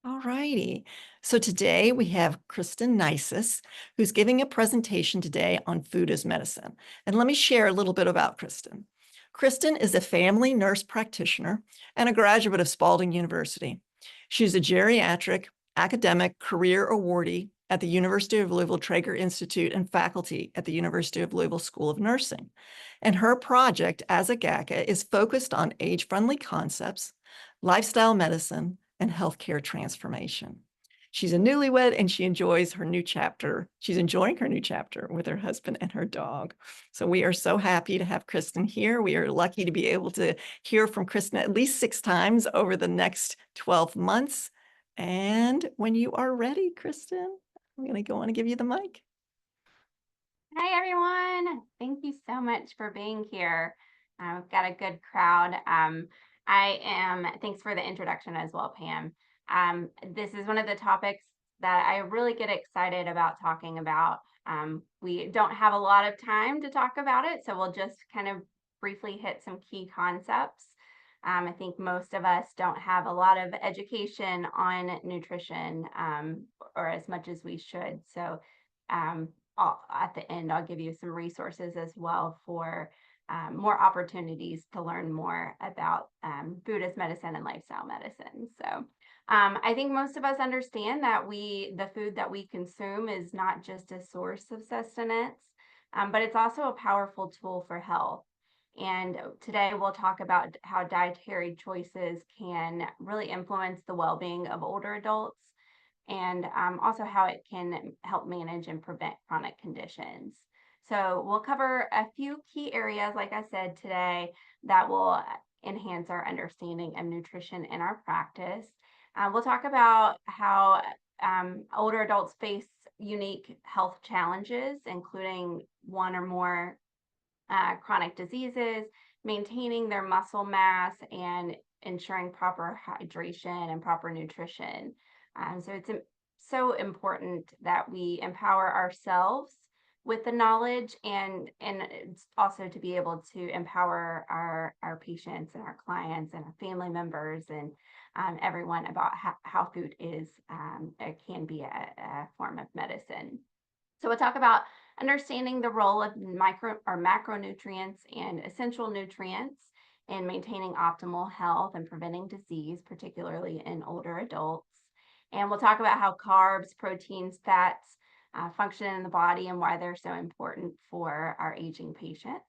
All righty. So today we have Kristen Neises, who's giving a presentation today on food as medicine. And let me share a little bit about Kristen. Kristen is a family nurse practitioner and a graduate of Spalding University. She's a geriatric academic career awardee at the University of Louisville Trager Institute and faculty at the University of Louisville School of Nursing. And her project as a GACA is focused on age-friendly concepts, lifestyle medicine, and healthcare transformation. She's a newlywed and she enjoys her new chapter. She's enjoying her new chapter with her husband and her dog. So we are so happy to have Kristen here. We are lucky to be able to hear from Kristen at least 6 times over the next 12 months. And when you are ready, Kristen, I'm going to go on and give you the mic. Hi, everyone. Thank you so much for being here. We've got a good crowd. Thanks for the introduction as well, Pam. This is one of the topics that I really get excited about talking about. We don't have a lot of time to talk about it, so we'll just kind of briefly hit some key concepts. I think most of us don't have a lot of education on nutrition, or as much as we should. So at the end, I'll give you some resources as well for more opportunities to learn more about food as medicine and lifestyle medicine. So I think most of us understand that the food that we consume is not just a source of sustenance, but it's also a powerful tool for health. And today we'll talk about how dietary choices can really influence the well-being of older adults, and also how it can help manage and prevent chronic conditions. So we'll cover a few key areas, like I said today, that will enhance our understanding of nutrition in our practice. We'll talk about how older adults face unique health challenges, including one or more chronic diseases, maintaining their muscle mass, and ensuring proper hydration and proper nutrition. So it's so important that we empower ourselves with the knowledge, and it's also to be able to empower our patients and our clients and our family members and everyone about how food can be a form of medicine. So we'll talk about understanding the role of micro or macronutrients and essential nutrients in maintaining optimal health and preventing disease, particularly in older adults. And we'll talk about how carbs, proteins, fats function in the body and why they're so important for our aging patients.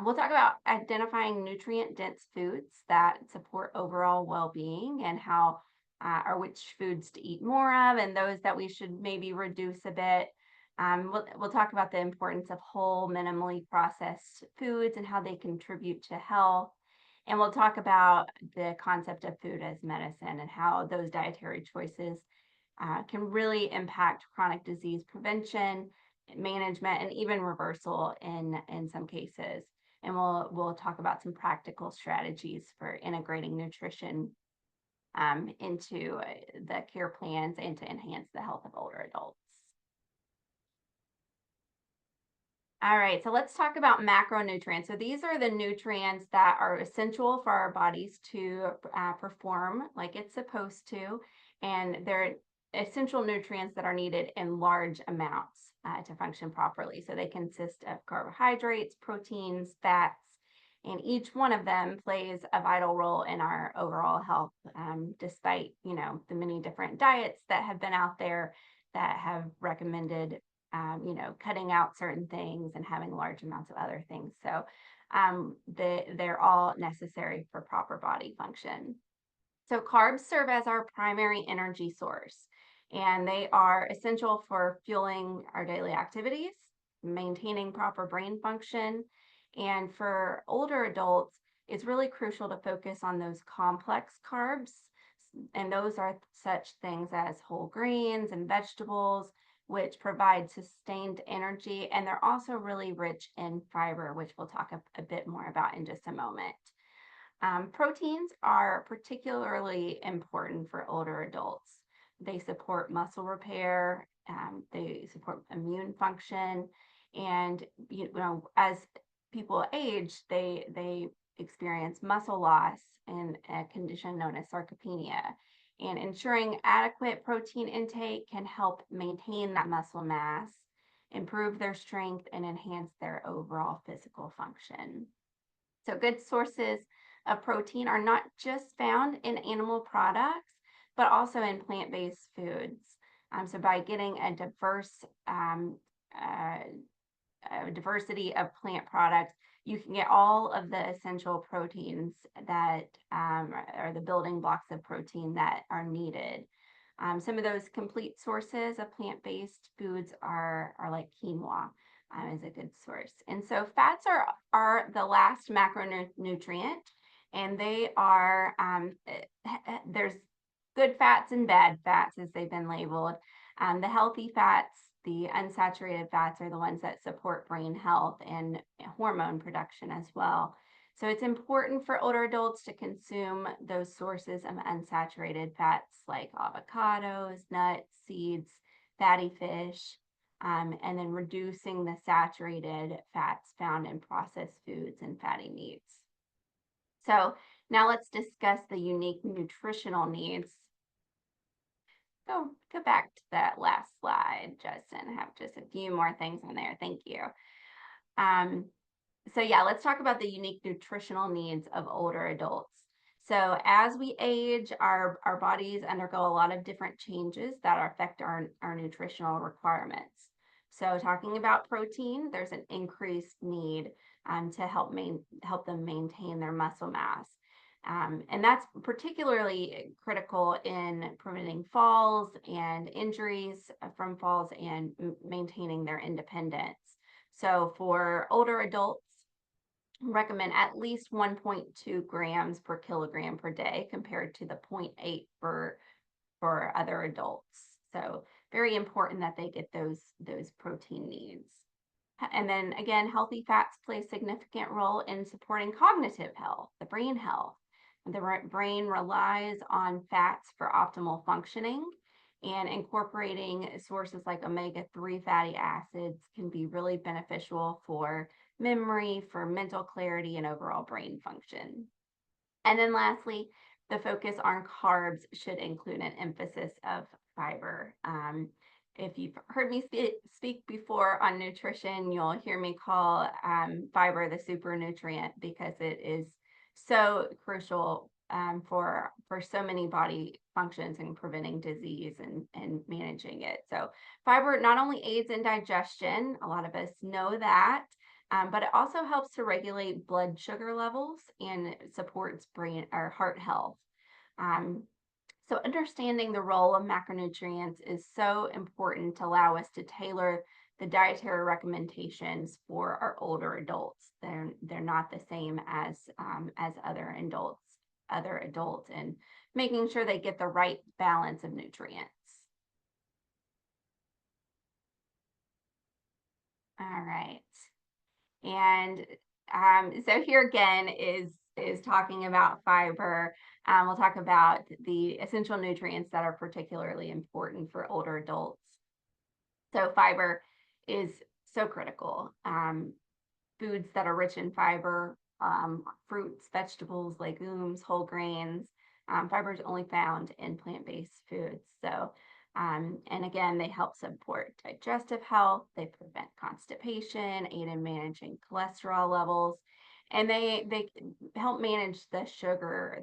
We'll talk about identifying nutrient-dense foods that support overall well-being and how or which foods to eat more of and those that we should maybe reduce a bit. We'll talk about the importance of whole, minimally processed foods and how they contribute to health. And we'll talk about the concept of food as medicine and how those dietary choices can really impact chronic disease prevention, management, and even reversal in some cases. And we'll talk about some practical strategies for integrating nutrition into the care plans and to enhance the health of older adults. All right, so let's talk about macronutrients. So these are the nutrients that are essential for our bodies to perform like it's supposed to, and they're essential nutrients that are needed in large amounts to function properly. So they consist of carbohydrates, proteins, fats, and each one of them plays a vital role in our overall health, despite, the many different diets that have been out there that have recommended cutting out certain things and having large amounts of other things. So they're all necessary for proper body function. So carbs serve as our primary energy source, and they are essential for fueling our daily activities, maintaining proper brain function. And for older adults, it's really crucial to focus on those complex carbs. And those are such things as whole grains and vegetables, which provide sustained energy. And they're also really rich in fiber, which we'll talk a bit more about in just a moment. Proteins are particularly important for older adults. They support muscle repair, they support immune function, and as people age, they experience muscle loss in a condition known as sarcopenia. And ensuring adequate protein intake can help maintain that muscle mass, improve their strength, and enhance their overall physical function. So good sources of protein are not just found in animal products, but also in plant-based foods. So by getting uh, a diversity of plant products, you can get all of the essential proteins that are the building blocks of protein that are needed. Some of those complete sources of plant-based foods are like quinoa is a good source. And so fats are the last macronutrient, and they are, there's good fats and bad fats as they've been labeled. The healthy fats, the unsaturated fats are the ones that support brain health and hormone production as well. So it's important for older adults to consume those sources of unsaturated fats like avocados, nuts, seeds, fatty fish, and then reducing the saturated fats found in processed foods and fatty meats. So now let's discuss the unique nutritional needs. Go back to that last slide, Justin. I have just a few more things on there. Thank you. So yeah, let's talk about the unique nutritional needs of older adults. So as we age, our bodies undergo a lot of different changes that affect our nutritional requirements. So talking about protein, there's an increased need to help them maintain their muscle mass. And that's particularly critical in preventing falls and injuries from falls and maintaining their independence. So for older adults, recommend at least 1.2 grams per kilogram per day compared to the 0.8 for other adults. So very important that they get those protein needs. And then again, healthy fats play a significant role in supporting cognitive health, the brain health. The brain relies on fats for optimal functioning, and incorporating sources like omega-3 fatty acids can be really beneficial for memory, for mental clarity, and overall brain function. And then lastly, the focus on carbs should include an emphasis of fiber. If you've heard me speak before on nutrition, you'll hear me call fiber the super nutrient because it is so crucial for so many body functions and preventing disease and managing it. So fiber not only aids in digestion, a lot of us know that, but it also helps to regulate blood sugar levels and supports brain or heart health. So understanding the role of macronutrients is so important to allow us to tailor the dietary recommendations for our older adults. They're not the same as other adults, and making sure they get the right balance of nutrients. All right. And so here again is talking about fiber. We'll talk about the essential nutrients that are particularly important for older adults. So fiber is so critical. Foods that are rich in fiber, fruits, vegetables, legumes, whole grains. Fiber is only found in plant-based foods. So and again, they help support digestive health, they prevent constipation, aid in managing cholesterol levels, and they help manage the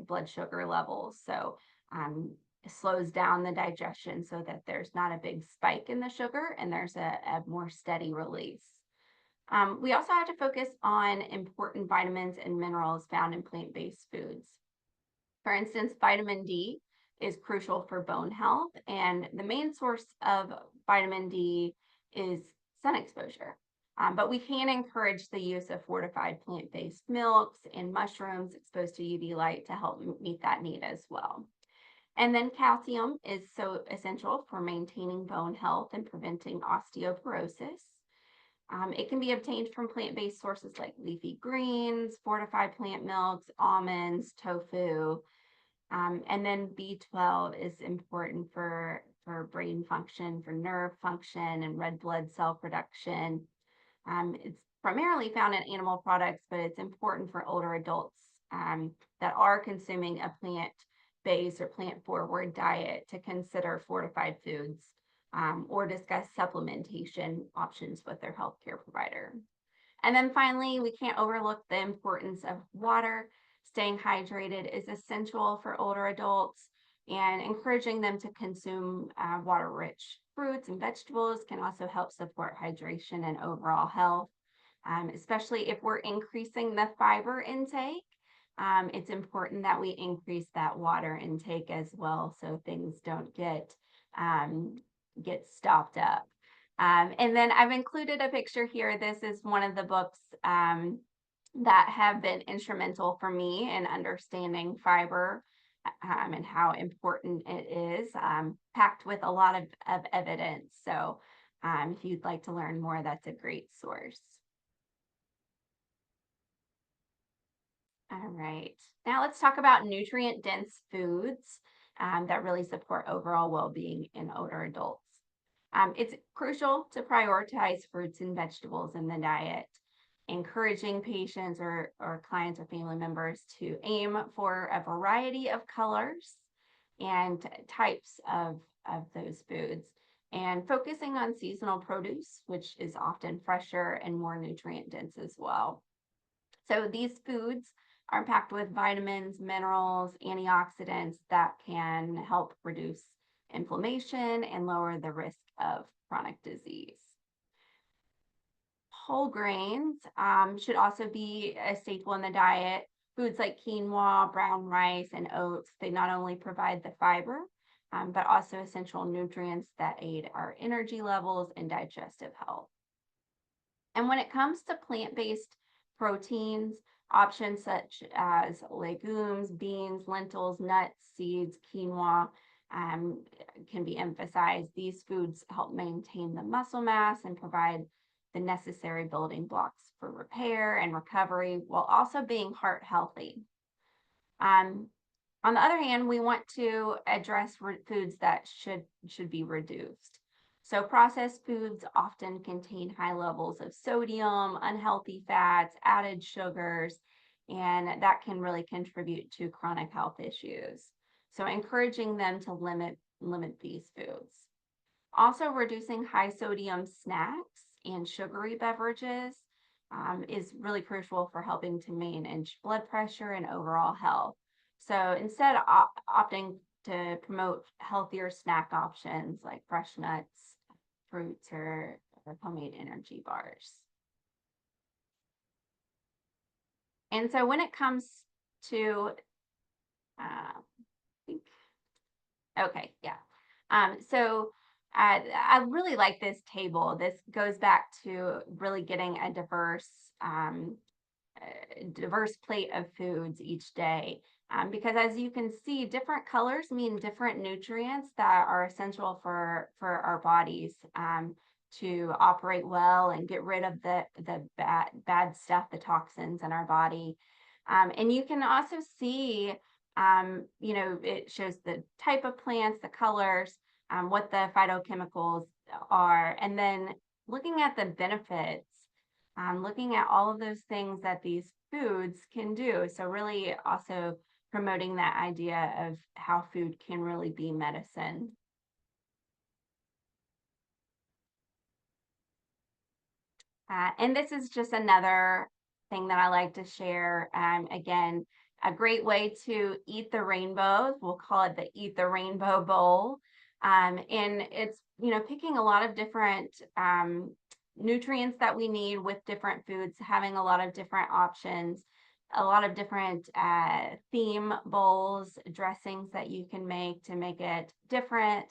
blood sugar levels. So it slows down the digestion so that there's not a big spike in the sugar and there's a more steady release. We also have to focus on important vitamins and minerals found in plant-based foods. For instance, vitamin D is crucial for bone health, and the main source of vitamin D is sun exposure. But we can encourage the use of fortified plant-based milks and mushrooms exposed to UV light to help meet that need as well. And then calcium is so essential for maintaining bone health and preventing osteoporosis. It can be obtained from plant-based sources like leafy greens, fortified plant milks, almonds, tofu. And then B12 is important for brain function, for nerve function, and red blood cell production. It's primarily found in animal products, but it's important for older adults that are consuming a plant-based or plant-forward diet to consider fortified foods or discuss supplementation options with their healthcare provider. And then finally, we can't overlook the importance of water. Staying hydrated is essential for older adults, and encouraging them to consume water-rich fruits and vegetables can also help support hydration and overall health, especially if we're increasing the fiber intake. It's important that we increase that water intake as well, so things don't get stopped up. And then I've included a picture here. This is one of the books that have been instrumental for me in understanding fiber and how important it is, packed with a lot of evidence. So if you'd like to learn more, that's a great source. All right, now let's talk about nutrient-dense foods that really support overall well-being in older adults. It's crucial to prioritize fruits and vegetables in the diet, encouraging patients or clients or family members to aim for a variety of colors and types of those foods, and focusing on seasonal produce, which is often fresher and more nutrient dense as well. So these foods are packed with vitamins, minerals, antioxidants that can help reduce inflammation and lower the risk of chronic disease. Whole grains should also be a staple in the diet. Foods like quinoa, brown rice, and oats, they not only provide the fiber, but also essential nutrients that aid our energy levels and digestive health. And when it comes to plant-based proteins, options such as legumes, beans, lentils, nuts, seeds, quinoa can be emphasized. These foods help maintain the muscle mass and provide the necessary building blocks for repair and recovery while also being heart healthy. On the other hand, we want to address foods that should be reduced. So processed foods often contain high levels of sodium, unhealthy fats, added sugars, and that can really contribute to chronic health issues. So encouraging them to limit these foods. Also, reducing high sodium snacks and sugary beverages is really crucial for helping to manage blood pressure and overall health. So instead, opting to promote healthier snack options like fresh nuts, fruits, or homemade energy bars. And so when it comes to, I really like this table. This goes back to really getting a diverse plate of foods each day. Because as you can see, different colors mean different nutrients that are essential for our bodies to operate well and get rid of the bad stuff, the toxins in our body. And you can also see, it shows the type of plants, the colors, what the phytochemicals are, and then looking at the benefits, looking at all of those things that these foods can do. So really also promoting that idea of how food can really be medicine. And this is just another thing that I like to share. Again, a great way to eat the rainbow. We'll call it the Eat the Rainbow Bowl. And it's, picking a lot of different nutrients that we need with different foods, having a lot of different options, a lot of different theme bowls, dressings that you can make to make it different.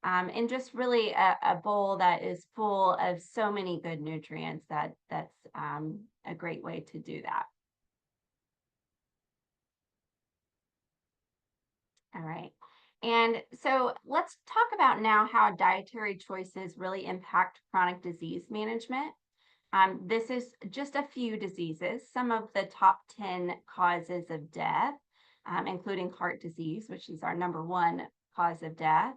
And just really a bowl that is full of so many good nutrients that's a great way to do that. All right. And so let's talk about now how dietary choices really impact chronic disease management. This is just a few diseases, some of the top 10 causes of death, including heart disease, which is our #1 cause of death.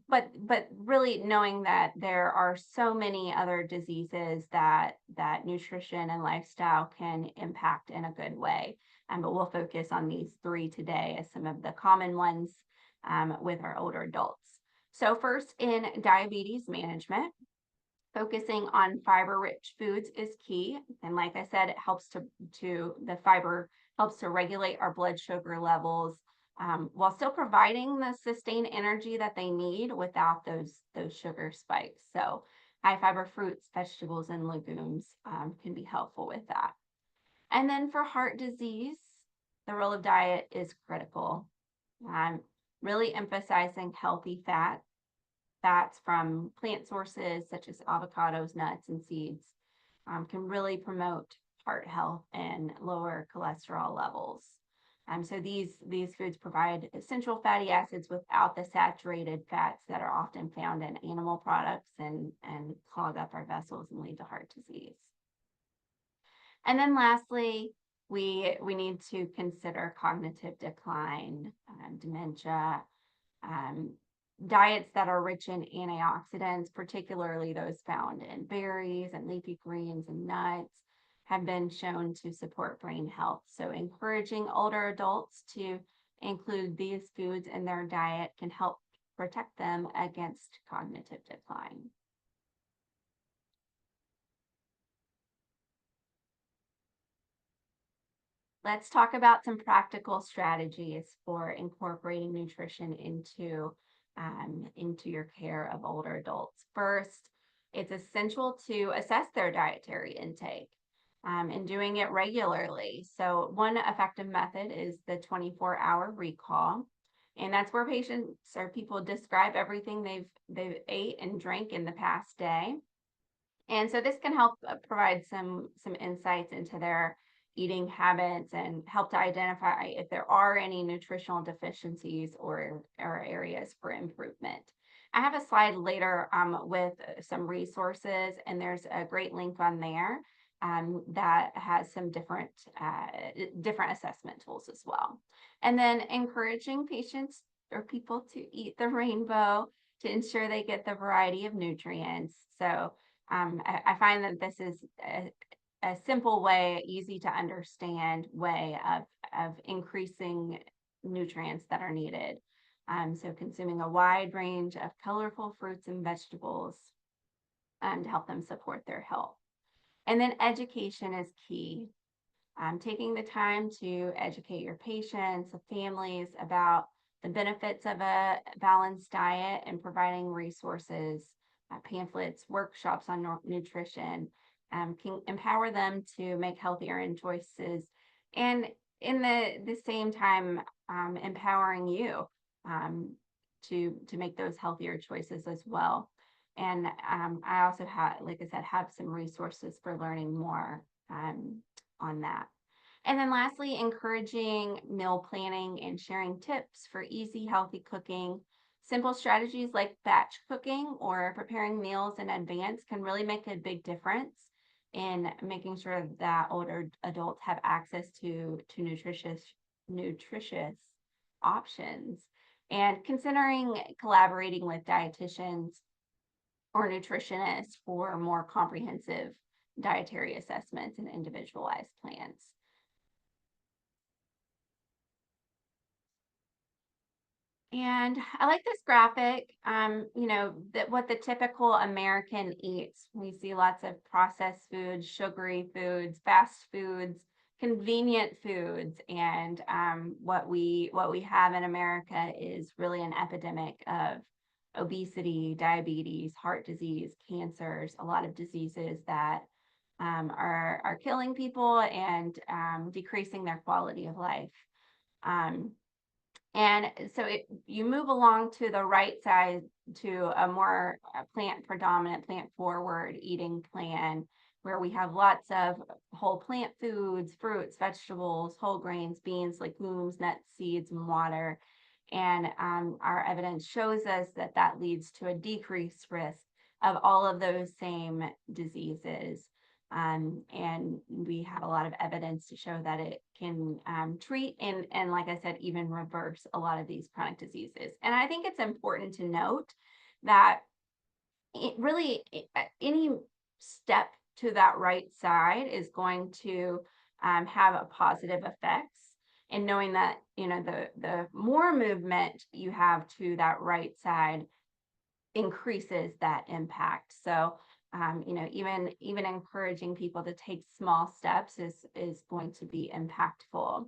But really knowing that there are so many other diseases that nutrition and lifestyle can impact in a good way. but we'll focus on these 3 today as some of the common ones with our older adults. So first, in diabetes management, focusing on fiber-rich foods is key. And like I said, it helps the fiber helps to regulate our blood sugar levels while still providing the sustained energy that they need without those sugar spikes. So high fiber fruits, vegetables, and legumes can be helpful with that. And then for heart disease, the role of diet is critical. Really emphasizing healthy fats from plant sources such as avocados, nuts, and seeds can really promote heart health and lower cholesterol levels. So these foods provide essential fatty acids without the saturated fats that are often found in animal products and clog up our vessels and lead to heart disease. And then lastly, we need to consider cognitive decline, dementia, diets that are rich in antioxidants, particularly those found in berries and leafy greens and nuts, have been shown to support brain health. So encouraging older adults to include these foods in their diet can help protect them against cognitive decline. Let's talk about some practical strategies for incorporating nutrition into your care of older adults. First, it's essential to assess their dietary intake and doing it regularly. So one effective method is the 24-hour recall. And that's where patients or people describe everything they've ate and drank in the past day. And so this can help provide some insights into their eating habits and help to identify if there are any nutritional deficiencies or areas for improvement. I have a slide later with some resources, and there's a great link on there that has some different assessment tools as well. And then encouraging patients or people to eat the rainbow to ensure they get the variety of nutrients. So I find that this is a simple way, easy to understand way of increasing nutrients that are needed. So consuming a wide range of colorful fruits and vegetables to help them support their health. And then education is key. Taking the time to educate your patients, the families about the benefits of a balanced diet and providing resources, pamphlets, workshops on nutrition can empower them to make healthier choices, and in the same time empowering you to make those healthier choices as well. And I also have, like I said, have some resources for learning more on that. And then lastly, encouraging meal planning and sharing tips for easy, healthy cooking. Simple strategies like batch cooking or preparing meals in advance can really make a big difference in making sure that older adults have access to nutritious options. And considering collaborating with dietitians or nutritionists for more comprehensive dietary assessments and individualized plans. And I like this graphic, that what the typical American eats. We see lots of processed foods, sugary foods, fast foods, convenient foods. And what we have in America is really an epidemic of obesity, diabetes, heart disease, cancers, a lot of diseases that are killing people and decreasing their quality of life. And so you move along to the right side to a more plant predominant, plant forward eating plan, where we have lots of whole plant foods, fruits, vegetables, whole grains, beans, legumes, nuts, seeds, and water. And our evidence shows us that that leads to a decreased risk of all of those same diseases. And we have a lot of evidence to show that it can treat and like I said, even reverse a lot of these chronic diseases. And I think it's important to note that any step to that right side is going to have a positive effects and knowing that, the more movement you have to that right side increases that impact. So, even encouraging people to take small steps is going to be impactful.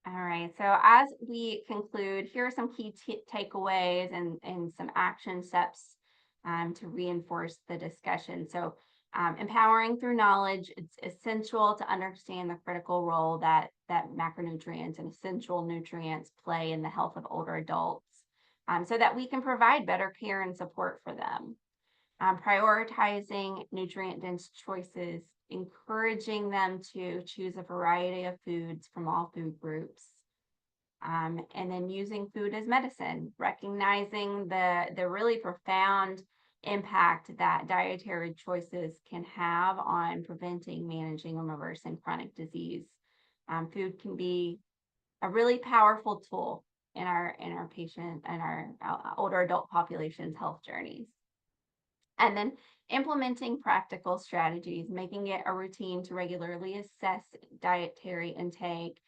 All right, so as we conclude, here are some key takeaways and some action steps to reinforce the discussion. So, empowering through knowledge, it's essential to understand the critical role that macronutrients and essential nutrients play in the health of older adults, so that we can provide better care and support for them. Prioritizing nutrient-dense choices, encouraging them to choose a variety of foods from all food groups, and then using food as medicine, recognizing the really profound impact that dietary choices can have on preventing, managing, or reversing chronic disease. Food can be a really powerful tool in our patient and our older adult population's health journeys. And then implementing practical strategies, making it a routine to regularly assess dietary intake,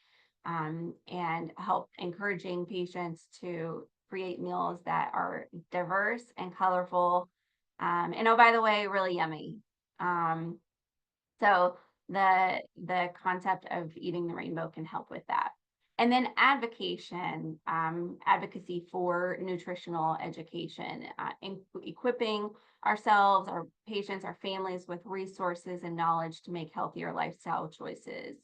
and help encouraging patients to create meals that are diverse and colorful. And oh, by the way, really yummy. So the concept of eating the rainbow can help with that. And then advocacy for nutritional education, equipping ourselves, our patients, our families with resources and knowledge to make healthier lifestyle choices.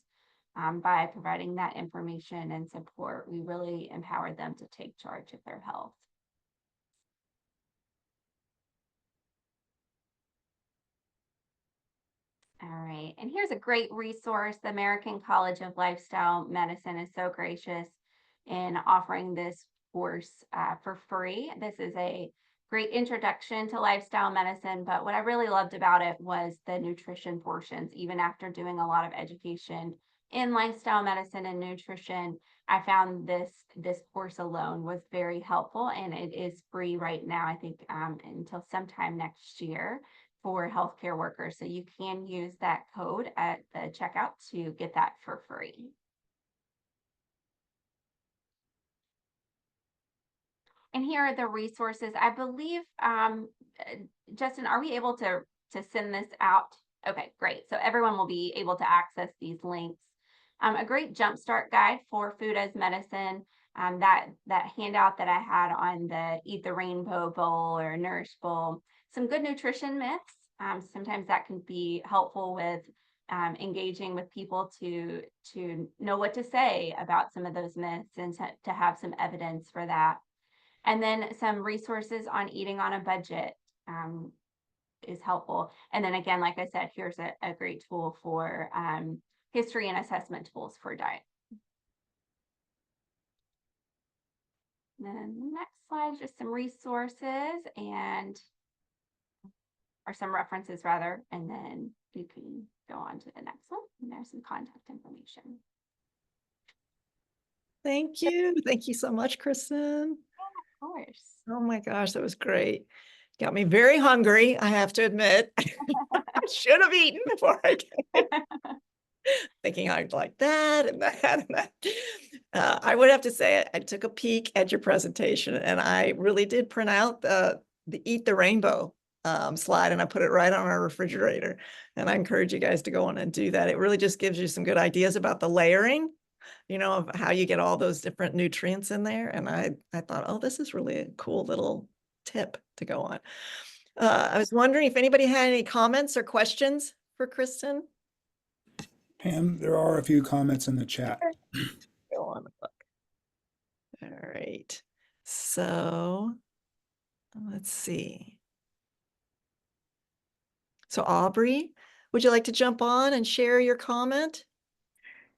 By providing that information and support, we really empower them to take charge of their health. All right, and here's a great resource. The American College of Lifestyle Medicine is so gracious in offering this course for free. This is a great introduction to lifestyle medicine, but what I really loved about it was the nutrition portions. Even after doing a lot of education in lifestyle medicine and nutrition, I found this course alone was very helpful, and it is free right now, I think, until sometime next year for healthcare workers. So you can use that code at the checkout to get that for free. And here are the resources. I believe, Justin, are we able to send this out? Okay, great. So everyone will be able to access these links. A great jumpstart guide for food as medicine. That handout that I had on the Eat the Rainbow Bowl or Nourish Bowl. Some good nutrition myths. Sometimes that can be helpful with engaging with people to know what to say about some of those myths and to have some evidence for that. And then some resources on eating on a budget is helpful. And then again, like I said, here's a great tool for history and assessment tools for diet. And then the next slide is just some resources or some references rather, and then you can go on to the next one. And there's some contact information. Thank you. Thank you so much, Kristen. Of course. Oh my gosh, that was great. Got me very hungry, I have to admit. I should have eaten before I came. Thinking I'd like that and that and that. I would have to say I took a peek at your presentation, and I really did print out the Eat the Rainbow slide, and I put it right on our refrigerator. And I encourage you guys to go on and do that. It really just gives you some good ideas about the layering, of how you get all those different nutrients in there. And I thought, oh, this is really a cool little tip to go on. I was wondering if anybody had any comments or questions for Kristen. Pam, there are a few comments in the chat. Go on the book. All right. So let's see. So Aubrey, would you like to jump on and share your comment?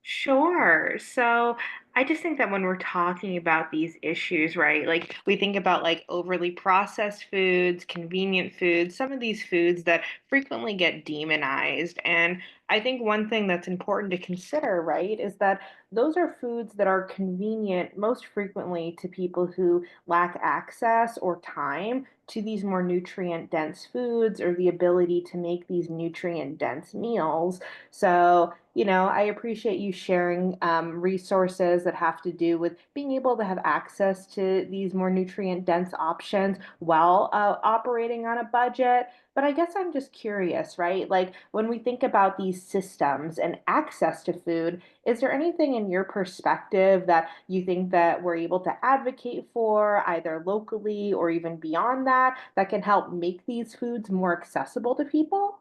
Sure. So I just think that when we're talking about these issues, right, like we think about like overly processed foods, convenient foods, some of these foods that frequently get demonized. And I think one thing that's important to consider, right, is that those are foods that are convenient most frequently to people who lack access or time to these more nutrient dense foods or the ability to make these nutrient dense meals. So, I appreciate you sharing resources that have to do with being able to have access to these more nutrient dense options while operating on a budget. But I guess I'm just curious, right? Like when we think about these systems and access to food, is there anything in your perspective that you think that we're able to advocate for, either locally or even beyond that, that can help make these foods more accessible to people?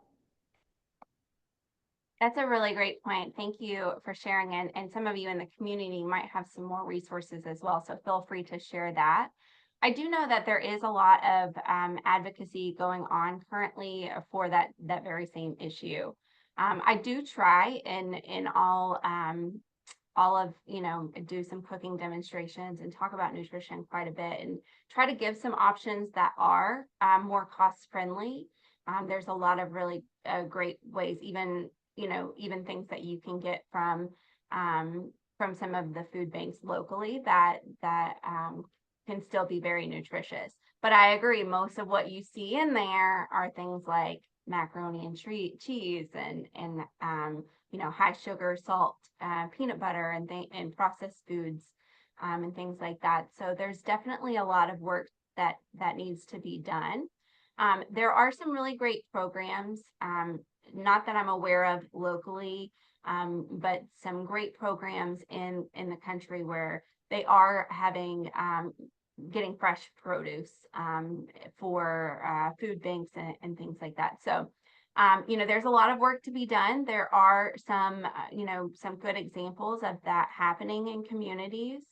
That's a really great point. Thank you for sharing. And some of you in the community might have some more resources as well. So feel free to share that. I do know that there is a lot of advocacy going on currently for that very same issue. I do try in all of, do some cooking demonstrations and talk about nutrition quite a bit and try to give some options that are more cost friendly. There's a lot of really great ways, even things that you can get from some of the food banks locally that can still be very nutritious. But I agree, most of what you see in there are things like macaroni and cheese and high sugar, salt, peanut butter, and processed foods, and things like that. So there's definitely a lot of work that needs to be done. There are some really great programs, not that I'm aware of locally, but some great programs in the country where they are getting fresh produce for food banks and things like that. So, there's a lot of work to be done. There are some good examples of that happening in communities.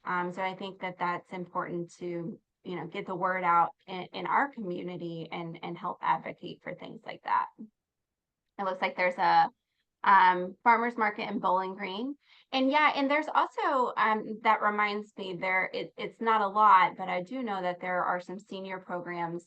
So I think that that's important to, get the word out in our community and help advocate for things like that. It looks like there's a farmers market in Bowling Green. And yeah, and there's also that reminds me it's not a lot, but I do know that there are some senior programs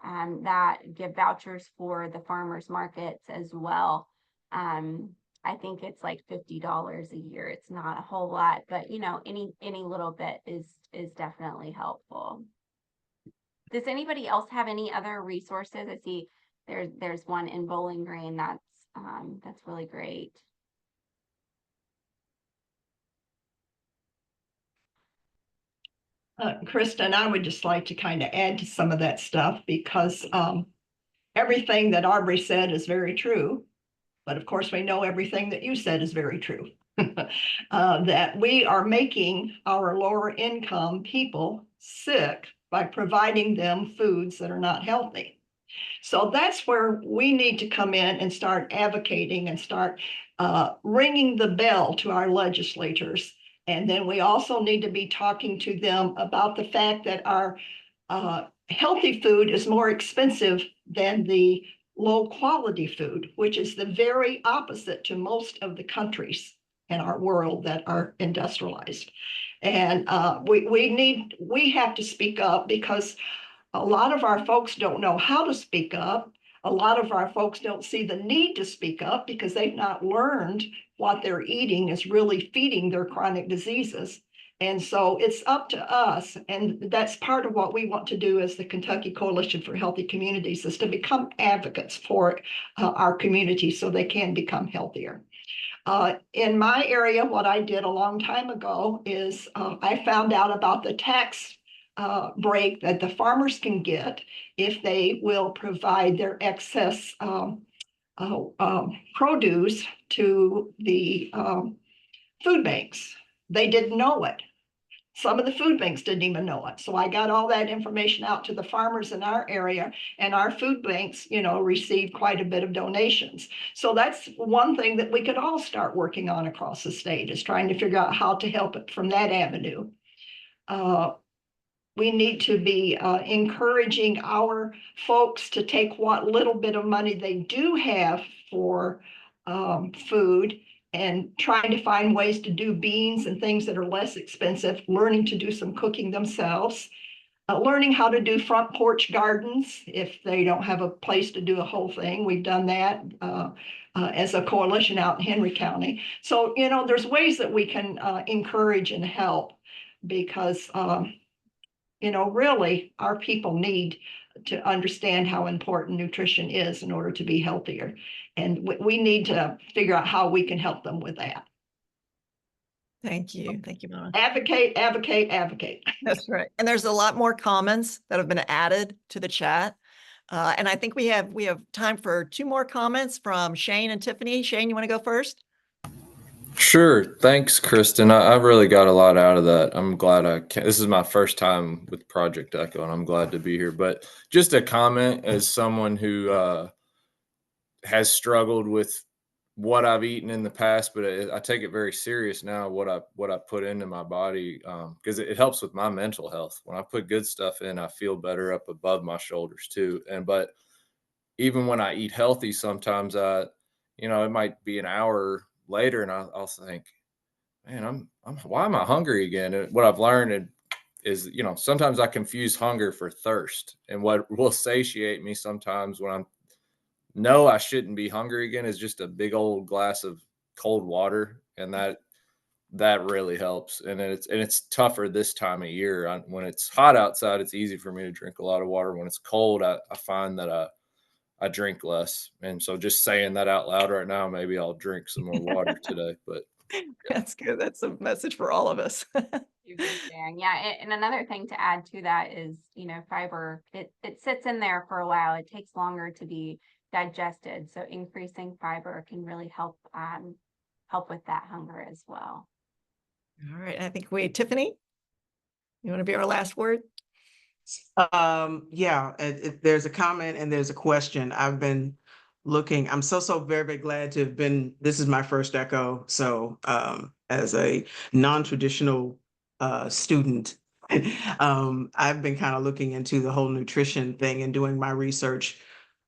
that give vouchers for the farmers markets as well. I think it's like $50 a year. It's not a whole lot, but any little bit is definitely helpful. Does anybody else have any other resources? I see there's one in Bowling Green that's really great. Kristen, I would just like to kind of add to some of that stuff because everything that Aubrey said is very true. But of course, we know everything that you said is very true. That we are making our lower income people sick by providing them foods that are not healthy. So that's where we need to come in and start advocating and start ringing the bell to our legislators. And then we also need to be talking to them about the fact that our healthy food is more expensive than the low quality food, which is the very opposite to most of the countries in our world that are industrialized. And we have to speak up because a lot of our folks don't know how to speak up. A lot of our folks don't see the need to speak up because they've not learned what they're eating is really feeding their chronic diseases. And so it's up to us, and that's part of what we want to do as the Kentucky Coalition for Healthy Communities, is to become advocates for our community so they can become healthier. In my area, what I did a long time ago is I found out about the tax break that the farmers can get if they will provide their excess produce to the food banks. They didn't know it. Some of the food banks didn't even know it. So I got all that information out to the farmers in our area, and our food banks, received quite a bit of donations. So that's one thing that we could all start working on across the state, is trying to figure out how to help it from that avenue. We need to be encouraging our folks to take what little bit of money they do have for food and trying to find ways to do beans and things that are less expensive, learning to do some cooking themselves, learning how to do front porch gardens if they don't have a place to do a whole thing. We've done that as a coalition out in Henry County. So, you know, there's ways that we can encourage and help because, you know, really our people need to understand how important nutrition is in order to be healthier. And we need to figure out how we can help them with that. Thank you. Thank you, Mama. Advocate, advocate, advocate. That's right. And there's a lot more comments that have been added to the chat. And I think we have time for 2 more comments from Shane and Tiffany. Shane, you want to go first? Sure. Thanks, Kristen. I really got a lot out of that. I'm glad I can. This is my first time with Project Echo, and I'm glad to be here. But just a comment as someone who has struggled with what I've eaten in the past, but I take it very serious now, what I put into my body, because it helps with my mental health. When I put good stuff in, I feel better up above my shoulders too. But even when I eat healthy, sometimes it might be an hour later and I'll think, man, why am I hungry again? And what I've learned is, sometimes I confuse hunger for thirst, and what will satiate me sometimes when I shouldn't be hungry again is just a big old glass of cold water. And that really helps. And it's tougher this time of year. When it's hot outside, it's easy for me to drink a lot of water. When it's cold, I find that I drink less. And so just saying that out loud right now, maybe I'll drink some more water today. But That's good. That's a message for all of us. You've been saying, yeah. And another thing to add to that is, fiber, it sits in there for a while. It takes longer to be digested. So increasing fiber can really help with that hunger as well. All right. I think Tiffany, you want to be our last word? There's a comment and there's a question. I've been looking, I'm so very, very glad to have been, this is my first Echo. So as a non-traditional student, I've been kind of looking into the whole nutrition thing and doing my research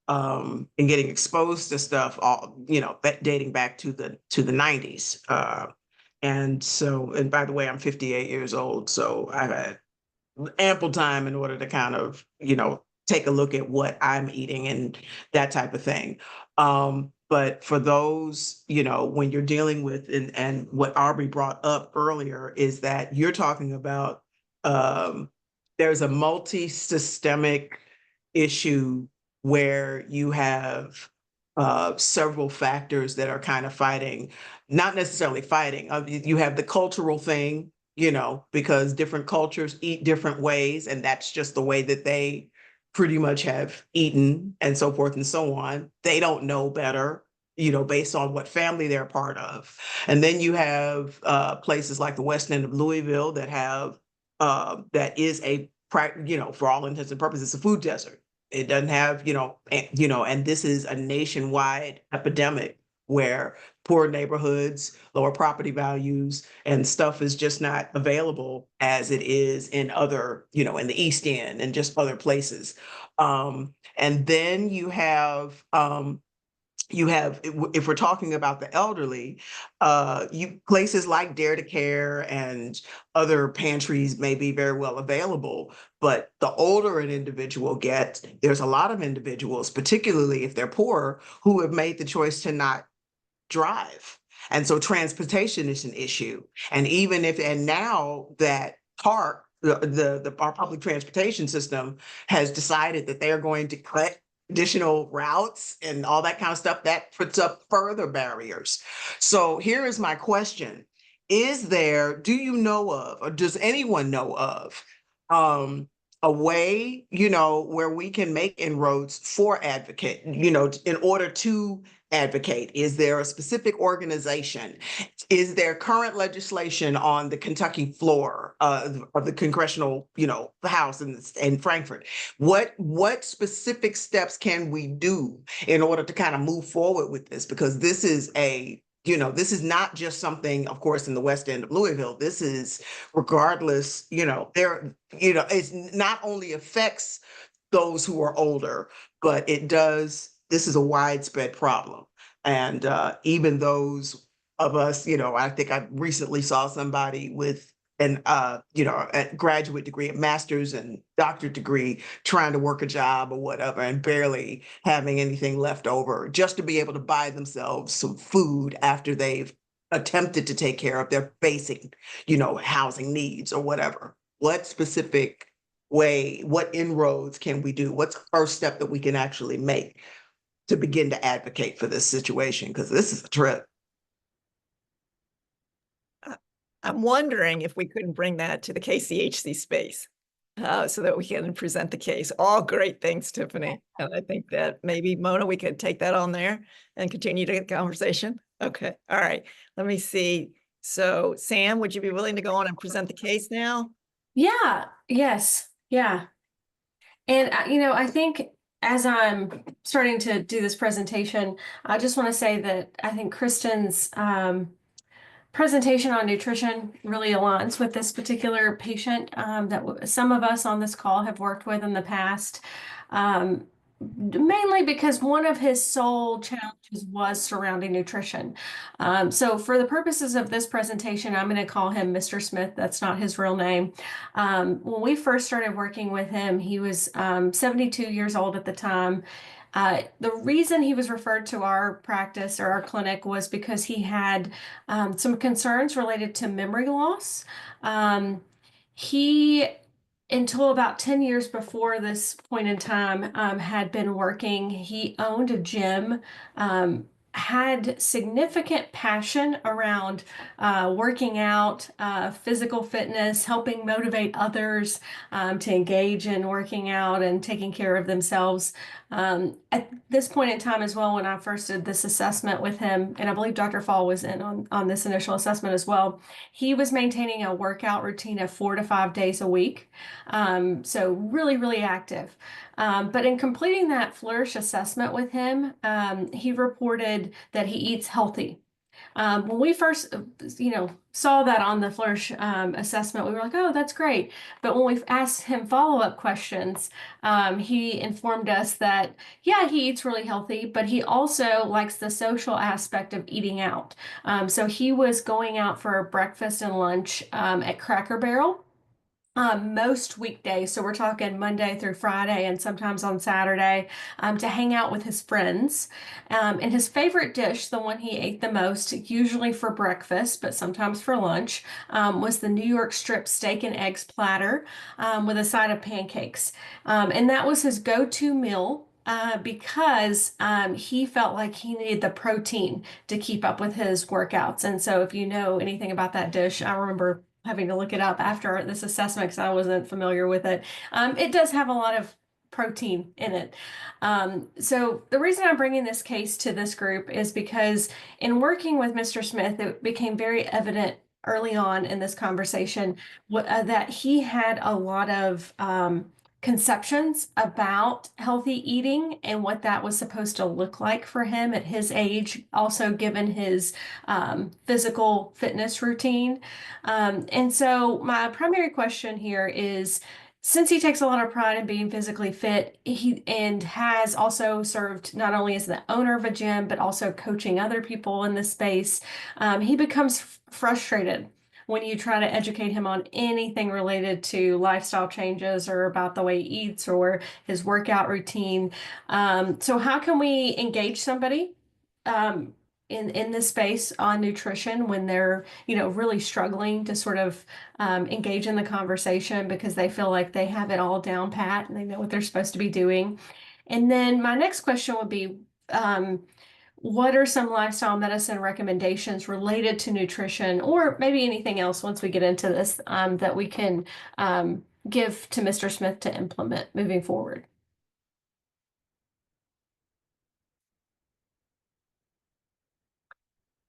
and getting exposed to stuff, dating back to the 90s. And by the way, I'm 58 years old, so I've had ample time in order to kind of, take a look at what I'm eating and that type of thing. But for those, when you're dealing with, and what Aubrey brought up earlier is that you're talking about, there's a multi-systemic issue where you have several factors that are kind of fighting, not necessarily fighting. You have the cultural thing, because different cultures eat different ways, and that's just the way that they pretty much have eaten and so forth and so on. They don't know better, based on what family they're part of. And then you have places like the west end of Louisville that have, that is for all intents and purposes, a food desert. It doesn't have, and this is a nationwide epidemic where poor neighborhoods, lower property values, and stuff is just not available as it is in other, in the East End and just other places. And then you have, if we're talking about the elderly, places like Dare to Care and other pantries may be very well available, but the older an individual gets, there's a lot of individuals, particularly if they're poor, who have made the choice to not drive. And so transportation is an issue. And now that our public transportation system has decided that they're going to cut additional routes and all that kind of stuff, that puts up further barriers. So here is my question. Do you know of, or does anyone know of, a way, where we can make inroads for advocate, in order to advocate? Is there a specific organization? Is there current legislation on the Kentucky floor of the congressional, House in Frankfurt? What specific steps can we do in order to kind of move forward with this? Because this is this is not just something, of course, in the west end of Louisville. This is regardless, it's not only affects those who are older, but this is a widespread problem. And even those of us, I think I recently saw somebody with a graduate degree, a master's and doctorate degree, trying to work a job or whatever, and barely having anything left over just to be able to buy themselves some food after they've attempted to take care of their basic, housing needs or whatever. What specific way, what inroads can we do? What's the first step that we can actually make to begin to advocate for this situation? Because this is a trip. I'm wondering if we couldn't bring that to the KCHC space so that we can present the case. All great things, Tiffany. And I think that maybe Mona, we could take that on there and continue to get the conversation. Okay. All right. Let me see. So Sam, would you be willing to go on and present the case now? Yeah, yes, yeah. And, I think as I'm starting to do this presentation, I just want to say that I think Kristen's presentation on nutrition really aligns with this particular patient that some of us on this call have worked with in the past. Mainly because one of his sole challenges was surrounding nutrition. So for the purposes of this presentation, I'm going to call him Mr. Smith. That's not his real name. When we first started working with him, he was 72 years old at the time. The reason he was referred to our practice or our clinic was because he had some concerns related to memory loss. He Until about 10 years before this point in time, had been working. He owned a gym, had significant passion around working out, physical fitness, helping motivate others to engage in working out and taking care of themselves. At this point in time as well, when I first did this assessment with him, and I believe Dr. Fall was in on this initial assessment as well, he was maintaining a workout routine of 4 to 5 days a week. So really, really active. But in completing that Flourish assessment with him, he reported that he eats healthy. When we first, saw that on the Flourish assessment, we were like, oh, that's great. But when we asked him follow-up questions, he informed us that, yeah, he eats really healthy, but he also likes the social aspect of eating out. So he was going out for breakfast and lunch at Cracker Barrel. Most weekdays, so we're talking Monday through Friday and sometimes on Saturday, to hang out with his friends. And his favorite dish, the one he ate the most, usually for breakfast, but sometimes for lunch, was the New York strip steak and eggs platter with a side of pancakes. And that was his go-to meal. Because he felt like he needed the protein to keep up with his workouts. And so if you know anything about that dish, I remember having to look it up after this assessment because I wasn't familiar with it. It does have a lot of protein in it. So the reason I'm bringing this case to this group is because in working with Mr. Smith, it became very evident early on in this conversation that he had a lot of conceptions about healthy eating and what that was supposed to look like for him at his age, also given his physical fitness routine. And so my primary question here is, since he takes a lot of pride in being physically fit, and has also served not only as the owner of a gym, but also coaching other people in this space, he becomes frustrated when you try to educate him on anything related to lifestyle changes or about the way he eats or his workout routine. So how can we engage somebody in this space on nutrition when they're, really struggling to sort of engage in the conversation because they feel like they have it all down pat and they know what they're supposed to be doing? And then my next question would be, what are some lifestyle medicine recommendations related to nutrition, or maybe anything else once we get into this, that we can give to Mr. Smith to implement moving forward?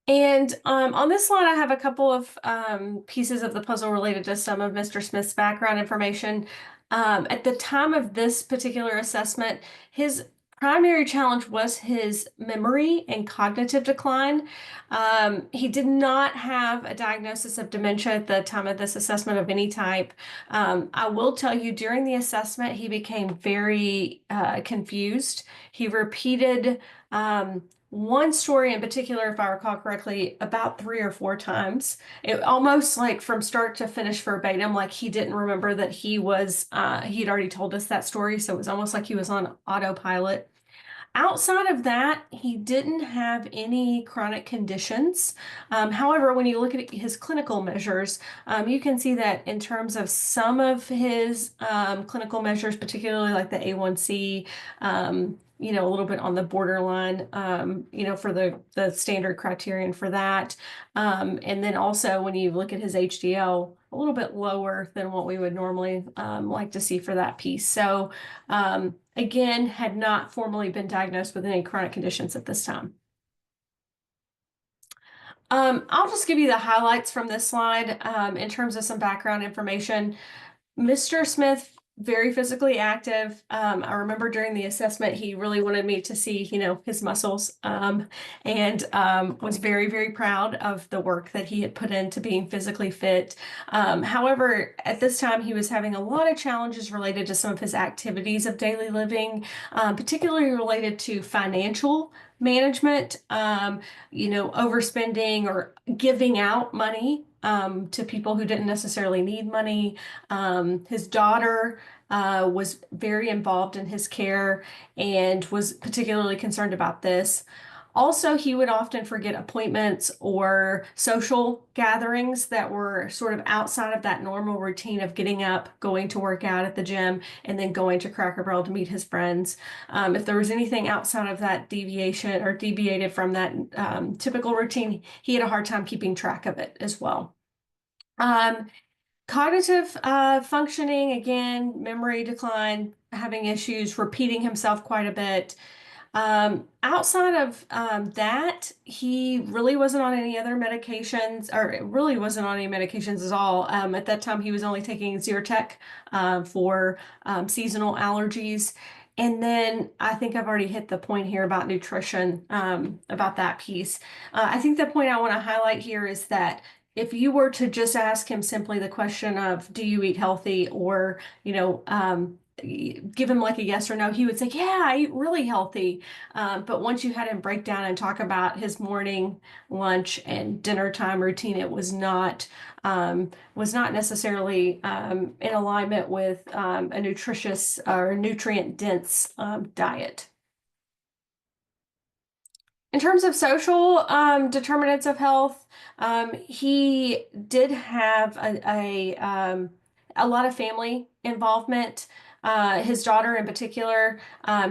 And on this slide, I have a couple of pieces of the puzzle related to some of Mr. Smith's background information. At the time of this particular assessment, his primary challenge was his memory and cognitive decline. He did not have a diagnosis of dementia at the time of this assessment of any type. I will tell you, during the assessment, he became very confused. He repeated one story in particular, if I recall correctly, about 3 or 4 times. It almost like from start to finish verbatim, like he didn't remember that he'd already told us that story. So it was almost like he was on autopilot. Outside of that, he didn't have any chronic conditions. However, when you look at his clinical measures, you can see that in terms of some of his clinical measures, particularly like the A1C, a little bit on the borderline, for the standard criterion for that. And then also when you look at his HDL, a little bit lower than what we would normally like to see for that piece. So again, had not formally been diagnosed with any chronic conditions at this time. I'll just give you the highlights from this slide in terms of some background information. Mr. Smith, very physically active. I remember during the assessment, he really wanted me to see, his muscles, and was very, very proud of the work that he had put into being physically fit. However, at this time, he was having a lot of challenges related to some of his activities of daily living, particularly related to financial management, overspending or giving out money to people who didn't necessarily need money. His daughter was very involved in his care and was particularly concerned about this. Also, he would often forget appointments or social gatherings that were sort of outside of that normal routine of getting up, going to work out at the gym, and then going to Cracker Barrel to meet his friends. If there was anything outside of that deviation or deviated from that typical routine, he had a hard time keeping track of it as well. Cognitive functioning, again, memory decline, having issues, repeating himself quite a bit. Outside of that, he really wasn't on any other medications, or it really wasn't on any medications at all. At that time, he was only taking Zyrtec for seasonal allergies. And then I think I've already hit the point here about nutrition, about that piece. I think the point I want to highlight here is that if you were to just ask him simply the question of, do you eat healthy, or, give him like a yes or no, he would say, yeah, I eat really healthy. But once you had him break down and talk about his morning, lunch, and dinner time routine, it was not necessarily in alignment with a nutritious or nutrient dense diet. In terms of social determinants of health, he did have a lot of family involvement. His daughter in particular,